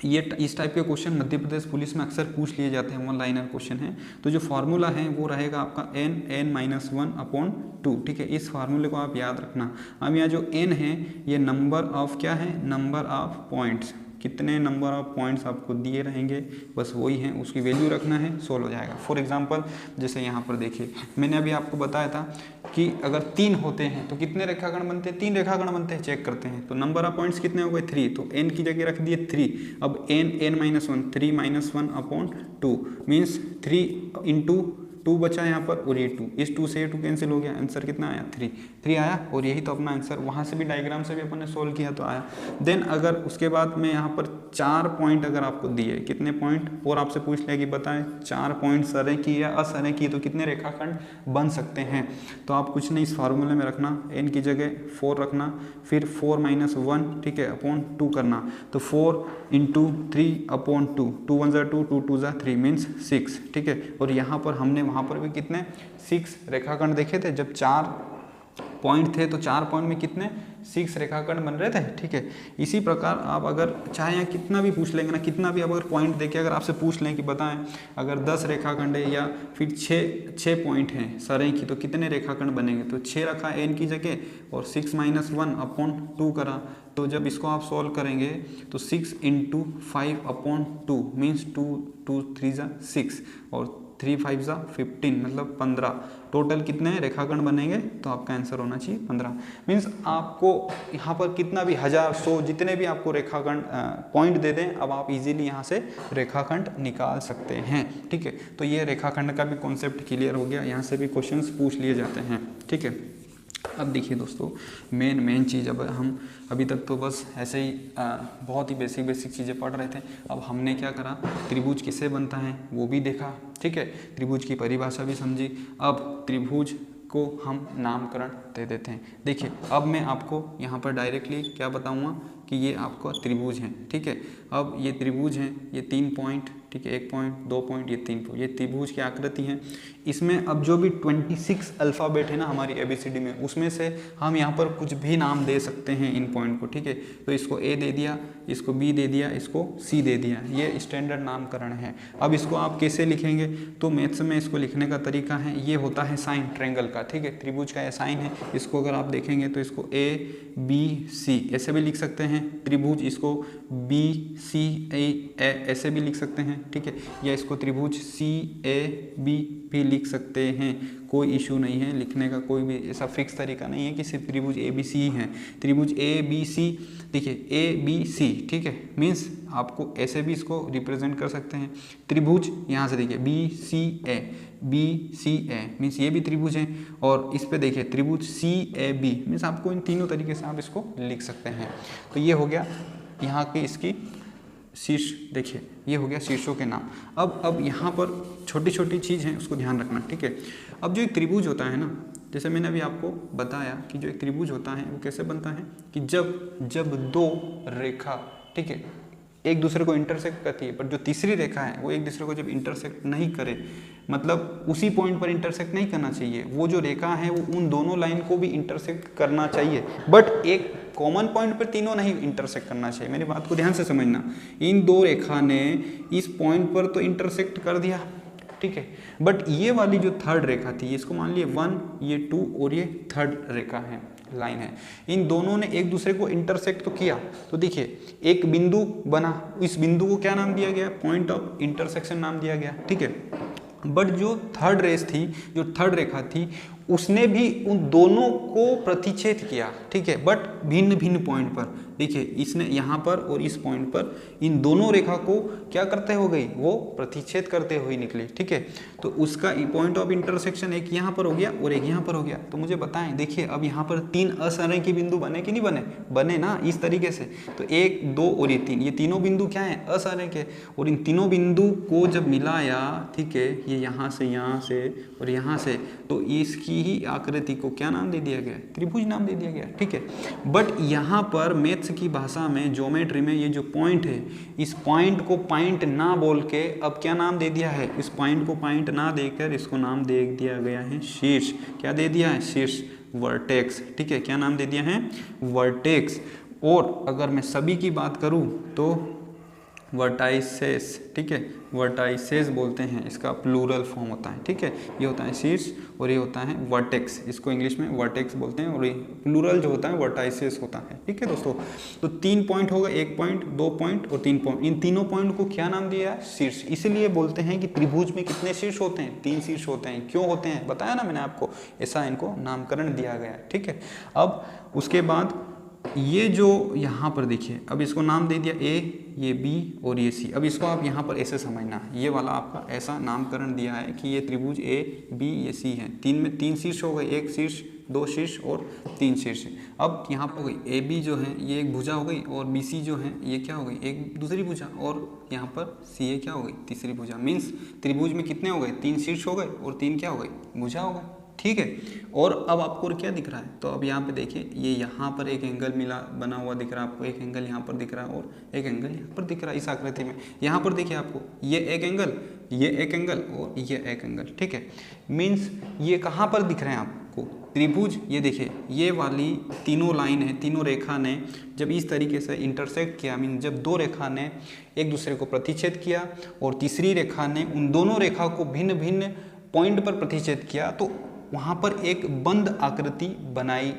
ये इस टाइप के क्वेश्चन मध्य प्रदेश पुलिस में अक्सर पूछ लिए जाते हैं, वन लाइनर क्वेश्चन है। तो जो फार्मूला है वो रहेगा आपका n(n-1/2), ठीक है। इस फार्मूले को आप याद रखना। अब यहाँ जो n है ये नंबर ऑफ क्या है, नंबर ऑफ पॉइंट्स, कितने नंबर ऑफ पॉइंट्स आपको दिए रहेंगे बस वही है, उसकी वैल्यू रखना है, सोल्व हो जाएगा। फॉर एग्जांपल जैसे यहाँ पर देखिए, मैंने अभी आपको बताया था कि अगर 3 होते हैं तो कितने रेखाखंड बनते हैं, 3 रेखाखंड बनते हैं, चेक करते हैं। तो नंबर ऑफ पॉइंट्स कितने हो गए, 3, तो n की जगह रख दिए 3। अब n(n-1), 3-1/2 मीन्स 3 इंटू 2 बचा यहाँ पर, और ये 2, इस 2 से ये 2 कैंसिल हो गया, आंसर कितना आया, 3 आया। और यही तो अपना आंसर, वहाँ से भी डायग्राम से भी अपन ने सोल्व किया तो आया। देन अगर उसके बाद में यहाँ पर 4 पॉइंट अगर आपको दिए, कितने पॉइंट, और आपसे पूछ लिया कि बताएं 4 पॉइंट संरेखीय या असंरेखीय तो कितने रेखाखंड बन सकते हैं। तो आप कुछ नहीं, इस फार्मूले में रखना, n की जगह 4 रखना, फिर 4 - 1, ठीक है, अपॉन 2 करना। तो 4 इंटू 3/2, 2 1 = 2, 2 2 = 3 मीन्स 6, ठीक है। और यहाँ पर हमने वहाँ पर भी कितने 6 रेखाखंड देखे थे, जब 4 पॉइंट थे तो 4 पॉइंट में कितने 6 रेखाखंड बन रहे थे, ठीक है। इसी प्रकार आप अगर चाहे यहाँ कितना भी पूछ लेंगे ना, कितना भी अगर पॉइंट देके अगर आपसे पूछ लें कि बताएं अगर 10 रेखाखंड है या फिर 6 पॉइंट हैं संरेखीय तो कितने रेखाखंड बनेंगे, तो 6 रखा n की जगह और 6 - 1/2 करा। तो जब इसको आप सॉल्व करेंगे तो 6 × 5/2 मीन्स 2 2 3 = 6 और 3 5 = 15 मतलब 15। टोटल कितने रेखाखंड बनेंगे, तो आपका आंसर होना चाहिए 15। मीन्स आपको यहाँ पर कितना भी 1000 100 जितने भी आपको रेखाखंड पॉइंट दे दें, अब आप इजीली यहाँ से रेखाखंड निकाल सकते हैं, ठीक है। तो ये रेखाखंड का भी कॉन्सेप्ट क्लियर हो गया, यहाँ से भी क्वेश्चंस पूछ लिए जाते हैं, ठीक है। अब देखिए दोस्तों, मेन चीज़, अब हम अभी तक तो बस ऐसे ही बहुत ही बेसिक चीज़ें पढ़ रहे थे। अब हमने क्या करा, त्रिभुज किससे बनता है वो भी देखा, ठीक है, त्रिभुज की परिभाषा भी समझी। अब त्रिभुज को हम नामकरण दे देते हैं। देखिए अब मैं आपको यहाँ पर डायरेक्टली क्या बताऊँगा कि ये आपका त्रिभुज है, ठीक है। अब ये त्रिभुज हैं, ये 3 पॉइंट, ठीक है, 1 पॉइंट 2 पॉइंट, ये 3 पॉइंट, ये त्रिभुज की आकृति है। इसमें अब जो भी 26 अल्फ़ाबेट है ना हमारी ABCD में, उसमें से हम यहाँ पर कुछ भी नाम दे सकते हैं इन पॉइंट को, ठीक है। तो इसको A दे दिया, इसको B दे दिया, इसको C दे दिया, ये स्टैंडर्ड नामकरण है। अब इसको आप कैसे लिखेंगे, तो मैथ्स में इसको लिखने का तरीका है, ये होता है साइन ट्रायंगल का, ठीक है। त्रिभुज का ये साइन है, इसको अगर आप देखेंगे तो इसको ABC ऐसे भी लिख सकते हैं, त्रिभुज इसको BCA ऐसे भी लिख सकते हैं, ठीक है, या इसको त्रिभुज CAB भी लिख सकते हैं, कोई इशू नहीं है लिखने का, कोई भी ऐसा फिक्स तरीका नहीं है कि सिर्फ त्रिभुज ABC ही है। त्रिभुज ABC, देखिए ABC, ठीक है, मीन्स आपको ऐसे भी इसको रिप्रेजेंट कर सकते हैं। त्रिभुज यहाँ से देखिए BCA मीन्स ये भी त्रिभुज है, और इस पे देखिए त्रिभुज CAB मीन्स आपको इन तीनों तरीके से आप इसको लिख सकते हैं। तो ये हो गया यहाँ की इसकी शीर्ष, देखिए ये हो गया शीर्षों के नाम। अब यहाँ पर छोटी छोटी चीज़ हैं, उसको ध्यान रखना, ठीक है। अब जो एक त्रिभुज होता है ना, जैसे मैंने अभी आपको बताया कि जो एक त्रिभुज होता है वो कैसे बनता है कि जब 2 रेखा, ठीक है, एक दूसरे को इंटरसेक्ट करती है, पर जो तीसरी रेखा है वो एक दूसरे को जब इंटरसेक्ट नहीं करे, मतलब उसी पॉइंट पर इंटरसेक्ट नहीं करना चाहिए, वो जो रेखा है वो उन दोनों लाइन को भी इंटरसेक्ट करना चाहिए, बट एक कॉमन पॉइंट पर तीनों नहीं इंटरसेक्ट करना चाहिए। मेरी बात को ध्यान से समझना, इन 2 रेखा ने इस पॉइंट पर तो इंटरसेक्ट कर दिया, ठीक है, बट ये वाली जो थर्ड रेखा थी, इसको मान लिए 1, ये 2 और ये थर्ड रेखा है, लाइन है, इन दोनों ने एक दूसरे को इंटरसेक्ट तो किया। तो देखिए एक बिंदु बना, इस बिंदु को क्या नाम दिया गया, पॉइंट ऑफ इंटरसेक्शन नाम दिया गया, ठीक है। बट जो थर्ड रेस थी, जो थर्ड रेखा थी, उसने भी उन दोनों को प्रतिच्छेद किया, ठीक है, बट भिन्न भिन्न पॉइंट पर। देखिए इसने यहाँ पर और इस पॉइंट पर इन दोनों रेखा को क्या करते हो गई, वो प्रतिच्छेद करते हुए निकली, ठीक है। तो उसका पॉइंट ऑफ इंटरसेक्शन एक यहाँ पर हो गया और एक यहाँ पर हो गया। तो मुझे बताएं, देखिए अब यहाँ पर 3 असंरेखीय बिंदु बने कि नहीं बने, बने ना, इस तरीके से। तो 1 2 और ये 3, ये तीनों बिंदु क्या है, असंरेखीय, और इन तीनों बिंदु को जब मिलाया, ठीक है, ये यहाँ से और यहाँ से, तो इसकी ही आकृति को क्या नाम दे दिया गया, त्रिभुज नाम दे दिया गया, ठीक है। बट यहाँ पर मैथ मैथ्स की भाषा में, ज्योमेट्री में, ये जो पॉइंट है, इस पॉइंट को पॉइंट ना बोल के अब क्या नाम दे दिया है, इस पॉइंट को पॉइंट ना देकर इसको नाम दे दिया गया है शीर्ष। क्या दे दिया है? शीर्ष, वर्टेक्स। ठीक है, क्या नाम दे दिया है? वर्टेक्स। और अगर मैं सभी की बात करूं तो वर्टाइसेस। ठीक है, वर्टाइसेस बोलते हैं, इसका प्लूरल फॉर्म होता है। ठीक है, ये होता है शीर्ष और ये होता है वर्टेक्स, इसको इंग्लिश में वर्टेक्स बोलते हैं, और ये प्लूरल जो होता है वर्टाइसेस होता है। ठीक है दोस्तों, तो 3 पॉइंट हो गए, 1 पॉइंट, 2 पॉइंट और 3 पॉइंट। इन तीनों पॉइंट को क्या नाम दिया है? शीर्ष। इसलिए बोलते हैं कि त्रिभुज में कितने शीर्ष होते हैं? 3 शीर्ष होते हैं। क्यों होते हैं बताया ना मैंने आपको, ऐसा इनको नामकरण दिया गया है। ठीक है, अब उसके बाद ये जो यहाँ पर देखिए, अब इसको नाम दे दिया ए, ये बी और ये सी। अब इसको आप यहाँ पर ऐसे समझना, ये वाला आपका ऐसा नामकरण दिया है कि ये त्रिभुज ए, बी, ये सी है। 3 में 3 शीर्ष हो गए, 1 शीर्ष, 2 शीर्ष और 3 शीर्ष। अब यहाँ पर हो गई ए बी जो है ये एक भुजा हो गई, और बी सी जो है ये क्या हो गई? एक दूसरी भुजा, और यहाँ पर सी ए क्या हो गई? तीसरी भुजा। मीन्स त्रिभुज में कितने हो गए? 3 शीर्ष हो गए और 3 क्या हो गई? भुजा हो गए। ठीक है, और अब आपको क्या दिख रहा है? तो अब यहाँ पे देखिए, ये यहाँ पर एक एंगल मिला बना हुआ दिख रहा है आपको, एक एंगल यहाँ पर दिख रहा है और एक एंगल यहाँ पर दिख रहा है इस आकृति में। यहाँ पर देखिए आपको ये एक एंगल, ये एक एंगल और ये एक एंगल। ठीक है, मीन्स ये कहाँ पर दिख रहे हैं आपको? त्रिभुज। ये देखिए, ये वाली तीनों लाइन है, तीनों रेखा ने जब इस तरीके से इंटरसेक्ट किया, मीन जब 2 रेखा ने एक दूसरे को प्रतिच्छेद किया और तीसरी रेखा ने उन दोनों रेखा को भिन्न भिन्न पॉइंट पर प्रतिच्छेद किया, तो वहाँ पर एक बंद आकृति बनाई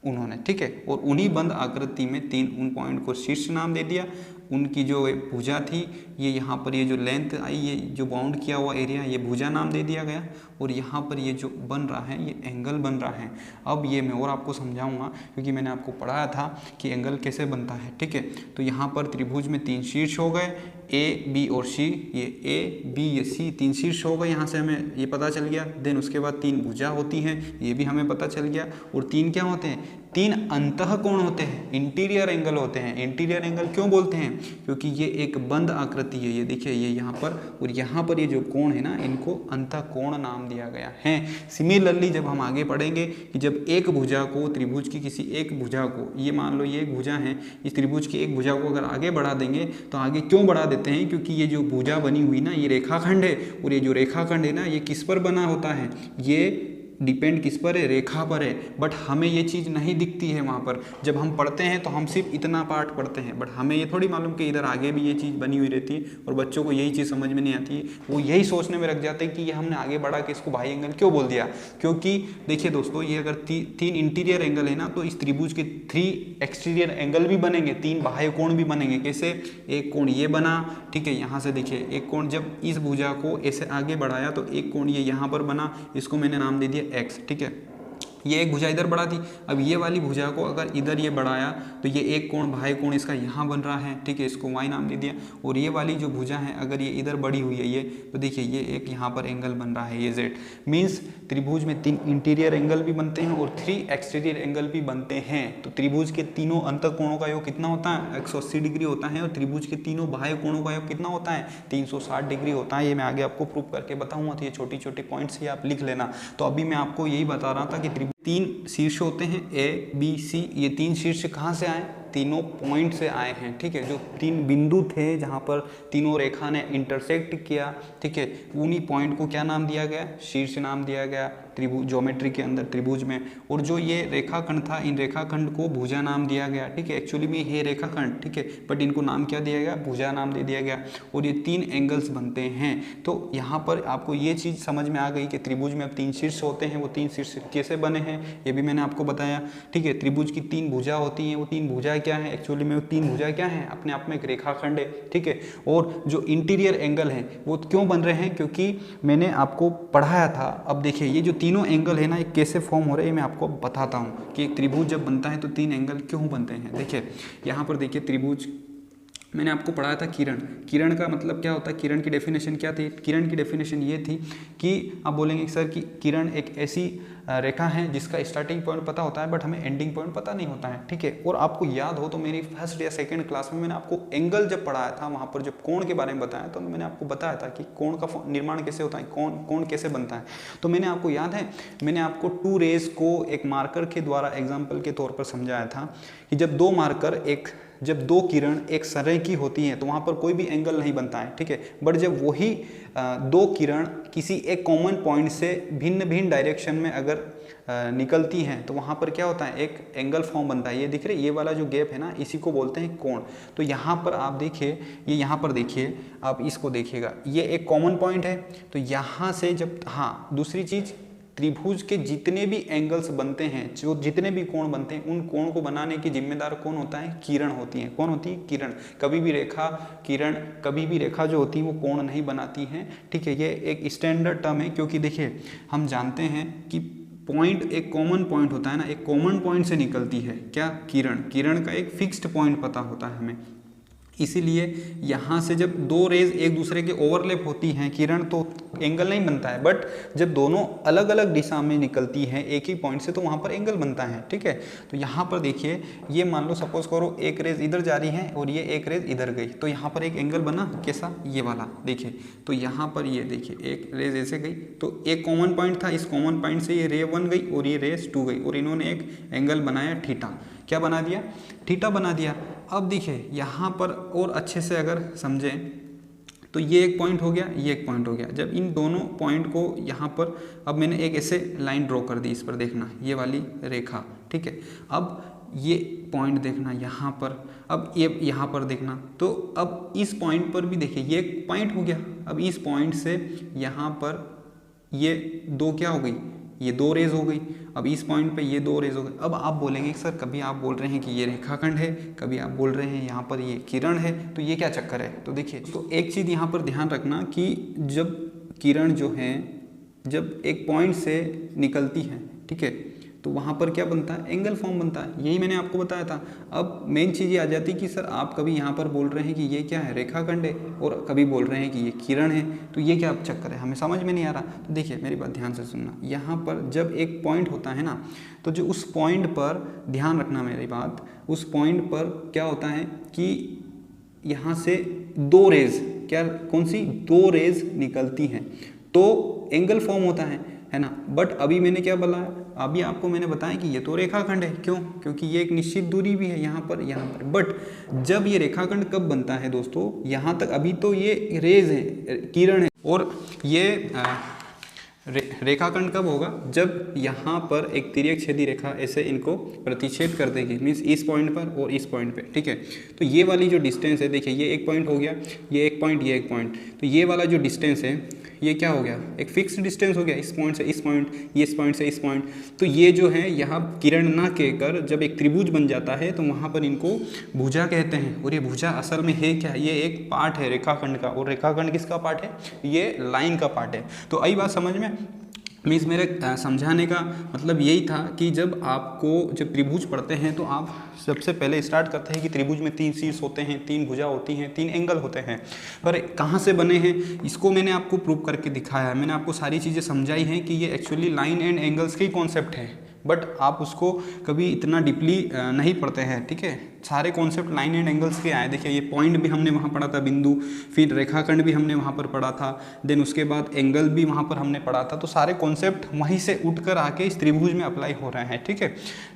उन्होंने। ठीक है, और उन्हीं बंद आकृति में उन पॉइंट को शीर्ष नाम दे दिया। उनकी जो भुजा थी, ये यहाँ पर ये जो लेंथ आई, ये जो बाउंड किया हुआ एरिया, ये भुजा नाम दे दिया गया। और यहाँ पर ये जो बन रहा है ये एंगल बन रहा है। अब ये मैं और आपको समझाऊंगा, क्योंकि मैंने आपको पढ़ाया था कि एंगल कैसे बनता है। ठीक है, तो यहाँ पर त्रिभुज में 3 शीर्ष हो गए, ए, बी और सी। ये ए, बी, ये सी, 3 शीर्ष हो गए, यहाँ से हमें ये पता चल गया। देन उसके बाद 3 भुजा होती हैं, ये भी हमें पता चल गया। और 3 क्या होते हैं? 3 अंतःकोण होते हैं, इंटीरियर एंगल होते हैं। इंटीरियर एंगल क्यों बोलते हैं? क्योंकि ये एक बंद आकृति है। ये देखिए, ये यहाँ पर और यहाँ पर ये जो कोण है ना, इनको अंतःकोण नाम दिया गया है। सिमिलरली जब हम आगे पढ़ेंगे कि जब एक भुजा को, त्रिभुज की किसी एक भुजा को, ये मान लो ये एक भुजा है, इस त्रिभुज की एक भुजा को अगर आगे बढ़ा देंगे, तो आगे क्यों बढ़ा देते हैं? क्योंकि ये जो भुजा बनी हुई ना, ये रेखाखंड है, और ये जो रेखाखंड है ना, ये किस पर बना होता है? ये डिपेंड किस पर है? रेखा पर है। बट हमें ये चीज़ नहीं दिखती है वहाँ पर। जब हम पढ़ते हैं तो हम सिर्फ इतना पार्ट पढ़ते हैं, बट हमें ये थोड़ी मालूम कि इधर आगे भी ये चीज़ बनी हुई रहती है, और बच्चों को यही चीज़ समझ में नहीं आती है। वो यही सोचने में रख जाते हैं कि ये हमने आगे बढ़ा के इसको बाह्य एंगल क्यों बोल दिया। क्योंकि देखिए दोस्तों, ये अगर 3 इंटीरियर एंगल है ना, तो इस त्रिभुज के 3 एक्सटीरियर एंगल भी बनेंगे, 3 बाह्य कोण भी बनेंगे। कैसे? एक कोण ये बना, ठीक है, यहाँ से देखिए एक कोण, जब इस भुजा को ऐसे आगे बढ़ाया तो एक कोण ये यहाँ पर बना, इसको मैंने नाम दे दिया एक्स। ठीक है, ये एक भुजा इधर बढ़ा थी, अब ये वाली भुजा को अगर इधर ये बढ़ाया तो ये एक कोण, बाह्य कोण इसका यहाँ बन रहा है। ठीक है, इसको वाई नाम दे दिया। और ये वाली जो भुजा है अगर ये इधर बड़ी हुई है, ये तो देखिए ये एक यहाँ पर एंगल बन रहा है, ये जेड। मीन्स त्रिभुज में 3 इंटीरियर एंगल भी बनते हैं और 3 एक्सटीरियर एंगल भी बनते हैं। तो त्रिभुज के तीनों अंतःकोणों का योग कितना होता है? 180 डिग्री होता है। और त्रिभुज के तीनों बाह्य कोणों का योग कितना होता है? 360 डिग्री होता है। ये मैं आगे आपको प्रूव करके बताऊंगा, तो ये छोटी छोटी पॉइंट्स ही आप लिख लेना। तो अभी मैं आपको यही बता रहा था कि 3 शीर्ष होते हैं, ए, बी, सी। ये 3 शीर्ष कहाँ से आए? तीनों पॉइंट से आए हैं। ठीक है, जो 3 बिंदु थे जहाँ पर तीनों रेखा ने इंटरसेक्ट किया, ठीक है, उन्हीं पॉइंट को क्या नाम दिया गया? शीर्ष नाम दिया गया त्रिभुज, ज्योमेट्री के अंदर त्रिभुज में। और जो ये रेखाखंड था, इन रेखाखंड को भुजा नाम दिया गया। ठीक है, एक्चुअली में ये रेखाखंड, ठीक है, बट इनको नाम क्या दिया गया? भुजा नाम दे दिया गया। और ये 3 एंगल्स बनते हैं। तो यहाँ पर आपको ये चीज़ समझ में आ गई कि त्रिभुज में अब 3 शीर्ष होते हैं। वो 3 शीर्ष कैसे बने हैं ये भी मैंने आपको बताया। ठीक है, त्रिभुज की 3 भुजा होती हैं। वो 3 भुजा क्या है? एक्चुअली में वो 3 भुजा क्या है? अपने आप में एक रेखाखंड है। ठीक है, और जो इंटीरियर एंगल है वो क्यों बन रहे हैं? क्योंकि मैंने आपको पढ़ाया था। अब देखिए, ये जो तीनों एंगल है ना, ये कैसे फॉर्म हो रहे हैं मैं आपको बताता हूँ कि एक त्रिभुज जब बनता है तो 3 एंगल क्यों बनते हैं। देखिए यहाँ पर देखिए त्रिभुज मैंने आपको पढ़ाया था किरण। किरण का मतलब क्या होता है, किरण की डेफिनेशन क्या थी? किरण की डेफिनेशन ये थी कि आप बोलेंगे सर कि किरण एक ऐसी रेखा है जिसका स्टार्टिंग पॉइंट पता होता है बट हमें एंडिंग पॉइंट पता नहीं होता है, ठीक है। और आपको याद हो तो मेरी फर्स्ट या सेकंड क्लास में मैंने आपको एंगल जब पढ़ाया था, वहाँ पर जब कोण के बारे में बताया तो मैंने आपको बताया था कि कोण का निर्माण कैसे होता है, कोण कैसे बनता है। तो मैंने आपको याद है, मैंने आपको 2 रेज को एक मार्कर के द्वारा एग्जाम्पल के तौर पर समझाया था कि जब दो किरण एक संरेखी होती हैं तो वहाँ पर कोई भी एंगल नहीं बनता है, ठीक है। बट जब वही 2 किरण किसी एक कॉमन पॉइंट से भिन्न भिन्न डायरेक्शन में अगर निकलती हैं तो वहाँ पर क्या होता है, एक एंगल फॉर्म बनता है। ये दिख रहे, ये वाला जो गैप है ना, इसी को बोलते हैं कोण। तो यहाँ पर आप देखिए, ये यहाँ पर देखिए, आप इसको देखिएगा, ये एक कॉमन पॉइंट है। तो यहाँ से जब, हाँ दूसरी चीज़, त्रिभुज के जितने भी एंगल्स बनते हैं, जो जितने भी कोण बनते हैं, उन कोण को बनाने की जिम्मेदार कौन होता है? किरण होती है। कौन होती है? किरण। कभी भी रेखा जो होती है वो कोण नहीं बनाती हैं, ठीक है। ये एक स्टैंडर्ड टर्म है, क्योंकि देखिए हम जानते हैं कि पॉइंट एक कॉमन पॉइंट होता है ना, एक कॉमन पॉइंट से निकलती है क्या? किरण का एक फिक्स्ड पॉइंट पता होता है हमें। इसीलिए यहाँ से जब 2 रेज एक दूसरे के ओवरलैप होती हैं किरण, तो एंगल नहीं बनता है। बट जब दोनों अलग अलग दिशा में निकलती हैं एक ही पॉइंट से, तो वहाँ पर एंगल बनता है, ठीक है। तो यहाँ पर देखिए, ये मान लो सपोज करो एक रेज इधर जा रही है और ये एक रेज इधर गई, तो यहाँ पर एक एंगल बना, कैसा? ये वाला देखिए। तो यहाँ पर ये देखिए, एक रेज ऐसे गई तो एक कॉमन पॉइंट था, इस कॉमन पॉइंट से ये रे 1 गई और ये रेज 2 गई, और इन्होंने एक एंगल बनाया थीटा। क्या बना दिया? थीटा बना दिया। अब देखिए यहाँ पर और अच्छे से अगर समझें तो ये एक पॉइंट हो गया, ये एक पॉइंट हो गया। जब इन दोनों पॉइंट को यहाँ पर, अब मैंने एक ऐसे लाइन ड्रॉ कर दी, इस पर देखना, ये वाली रेखा, ठीक है। अब ये पॉइंट देखना यहाँ पर, अब ये यहाँ पर देखना, तो अब इस पॉइंट पर भी देखिए, ये एक पॉइंट हो गया। अब इस पॉइंट से यहाँ पर ये 2 क्या हो गई? ये 2 रेज हो गई। अब इस पॉइंट पे ये 2 रेज हो गई। अब आप बोलेंगे सर, कभी आप बोल रहे हैं कि ये रेखाखंड है, कभी आप बोल रहे हैं यहाँ पर ये किरण है, तो ये क्या चक्कर है? तो देखिए, तो एक चीज़ यहाँ पर ध्यान रखना कि जब किरण जो है, जब एक पॉइंट से निकलती है, ठीक है, तो वहाँ पर क्या बनता है? एंगल फॉर्म बनता है। यही मैंने आपको बताया था। अब मेन चीज़ ये आ जाती है कि सर आप कभी यहाँ पर बोल रहे हैं कि ये क्या है? रेखाखंड है, और कभी बोल रहे हैं कि ये किरण है, तो ये क्या चक्कर है? हमें समझ में नहीं आ रहा। तो देखिए मेरी बात ध्यान से सुनना, यहाँ पर जब एक पॉइंट होता है ना, तो जो उस पॉइंट पर ध्यान रखना मेरी बात, उस पॉइंट पर क्या होता है कि यहाँ से 2 रेज, क्या कौन सी? 2 रेज निकलती हैं, तो एंगल फॉर्म होता है ना। बट अभी मैंने क्या बोला? अभी आपको मैंने बताया कि ये तो रेखाखंड है। क्यों? क्योंकि ये एक निश्चित दूरी भी है यहाँ पर। बट जब ये रेखाखंड कब बनता है दोस्तों? यहाँ तक अभी तो ये रेज है, किरण है, और ये रेखाखंड कब होगा? जब यहाँ पर एक तिर्यक छेदी रेखा ऐसे इनको प्रतिच्छेद कर देगी, मीन्स इस पॉइंट पर और इस पॉइंट पे, ठीक है। तो ये वाली जो डिस्टेंस है, देखिए ये एक पॉइंट हो गया, ये एक पॉइंट, ये एक पॉइंट, तो ये वाला जो डिस्टेंस है ये क्या हो गया? एक फिक्स्ड डिस्टेंस हो गया, इस पॉइंट से इस पॉइंट, ये इस पॉइंट से इस पॉइंट। तो ये जो है यहाँ किरण ना कहकर जब एक त्रिभुज बन जाता है तो वहाँ पर इनको भुजा कहते हैं। और ये भुजा असल में है क्या? ये एक पार्ट है रेखाखंड का। और रेखाखंड किसका पार्ट है? ये लाइन का पार्ट है। तो आई बात समझ में? मीन्स मेरे समझाने का मतलब यही था कि जब त्रिभुज पढ़ते हैं तो आप सबसे पहले स्टार्ट करते हैं कि त्रिभुज में 3 शीर्ष होते हैं, 3 भुजा होती हैं, 3 एंगल होते हैं। पर कहाँ से बने हैं इसको मैंने आपको प्रूव करके दिखाया है। मैंने आपको सारी चीज़ें समझाई हैं कि ये एक्चुअली लाइन एंड एंगल्स के कॉन्सेप्ट है, बट आप उसको कभी इतना डीपली नहीं पढ़ते हैं, ठीक है। सारे कॉन्सेप्ट लाइन एंड एंगल्स के आए। देखिए ये पॉइंट भी हमने वहाँ पढ़ा था, बिंदु, फिर रेखाखंड भी हमने वहाँ पर पढ़ा था, देन उसके बाद एंगल भी वहाँ पर हमने पढ़ा था। तो सारे कॉन्सेप्ट वहीं से उठकर आके इस त्रिभुज में अप्लाई हो रहे हैं, ठीक है।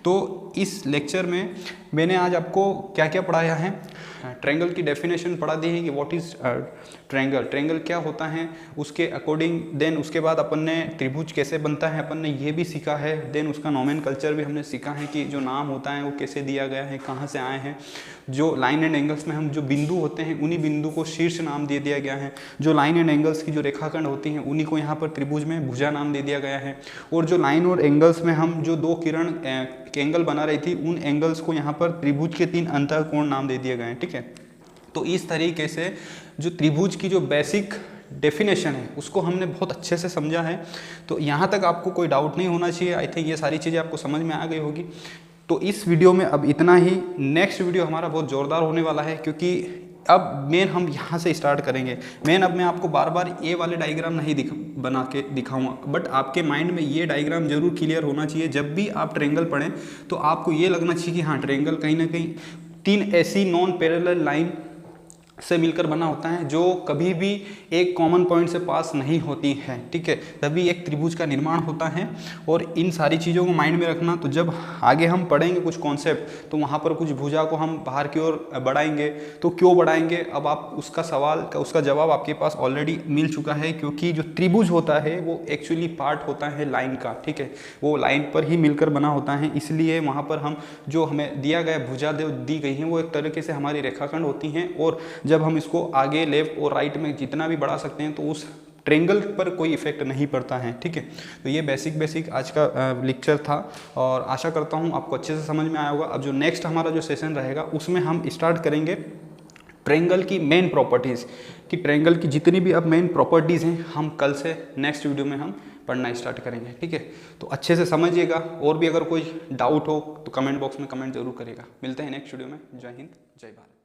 तो इस लेक्चर में मैंने आज आपको क्या क्या पढ़ाया है? ट्रायंगल की डेफिनेशन पढ़ा दी है कि व्हाट इज़ ट्रायंगल क्या होता है, उसके अकॉर्डिंग देन उसके बाद अपन ने त्रिभुज कैसे बनता है अपन ने ये भी सीखा है। देन उसका नोमेनकल्चर भी हमने सीखा है कि जो नाम होता है वो कैसे दिया गया है, कहाँ से आए हैं। जो लाइन एंड एंगल्स में हम जो बिंदु होते हैं उन्हीं बिंदु को शीर्ष नाम दे दिया गया है। जो लाइन एंड एंगल्स की जो रेखाखंड होती हैं उन्हीं को यहाँ पर त्रिभुज में भुजा नाम दे दिया गया है। और जो लाइन और एंगल्स में हम जो 2 किरण एंगल बना रही थी उन एंगल्स को यहाँ पर त्रिभुज के 3 अंतःकोण नाम दे दिए गए हैं, ठीक है। तो इस तरीके से जो त्रिभुज की जो बेसिक डेफिनेशन है उसको हमने बहुत अच्छे से समझा है। तो यहाँ तक आपको कोई डाउट नहीं होना चाहिए। आई थिंक ये सारी चीज़ें आपको समझ में आ गई होगी। तो इस वीडियो में अब इतना ही। नेक्स्ट वीडियो हमारा बहुत ज़ोरदार होने वाला है, क्योंकि अब मेन हम यहाँ से स्टार्ट करेंगे। मेन अब मैं आपको बार बार ये वाले डायग्राम नहीं बना के दिखाऊंगा, बट आपके माइंड में ये डायग्राम जरूर क्लियर होना चाहिए। जब भी आप ट्रायंगल पढ़ें तो आपको ये लगना चाहिए कि हाँ ट्रायंगल कहीं ना कहीं 3 ऐसी नॉन पैरेलल लाइन से मिलकर बना होता है जो कभी भी एक कॉमन पॉइंट से पास नहीं होती है, ठीक है। तभी एक त्रिभुज का निर्माण होता है। और इन सारी चीज़ों को माइंड में रखना। तो जब आगे हम पढ़ेंगे कुछ कॉन्सेप्ट, तो वहाँ पर कुछ भुजा को हम बाहर की ओर बढ़ाएंगे। तो क्यों बढ़ाएंगे, अब आप उसका जवाब आपके पास ऑलरेडी मिल चुका है, क्योंकि जो त्रिभुज होता है वो एक्चुअली पार्ट होता है लाइन का, ठीक है। वो लाइन पर ही मिलकर बना होता है, इसलिए वहाँ पर हम जो हमें दिया गया भुजा दी गई है वो एक तरीके से हमारी रेखाखंड होती हैं। और जब हम इसको आगे लेफ्ट और राइट में जितना भी बढ़ा सकते हैं तो उस ट्रायंगल पर कोई इफेक्ट नहीं पड़ता है, ठीक है। तो ये बेसिक आज का लेक्चर था और आशा करता हूँ आपको अच्छे से समझ में आया होगा। अब जो नेक्स्ट हमारा जो सेशन रहेगा उसमें हम स्टार्ट करेंगे ट्रायंगल की मेन प्रॉपर्टीज़, कि ट्रायंगल की जितनी भी अब मेन प्रॉपर्टीज़ हैं हम कल से नेक्स्ट वीडियो में हम पढ़ना स्टार्ट करेंगे, ठीक है। तो अच्छे से समझिएगा, और भी अगर कोई डाउट हो तो कमेंट बॉक्स में कमेंट जरूर करिएगा। मिलते हैं नेक्स्ट वीडियो में। जय हिंद, जय भारत।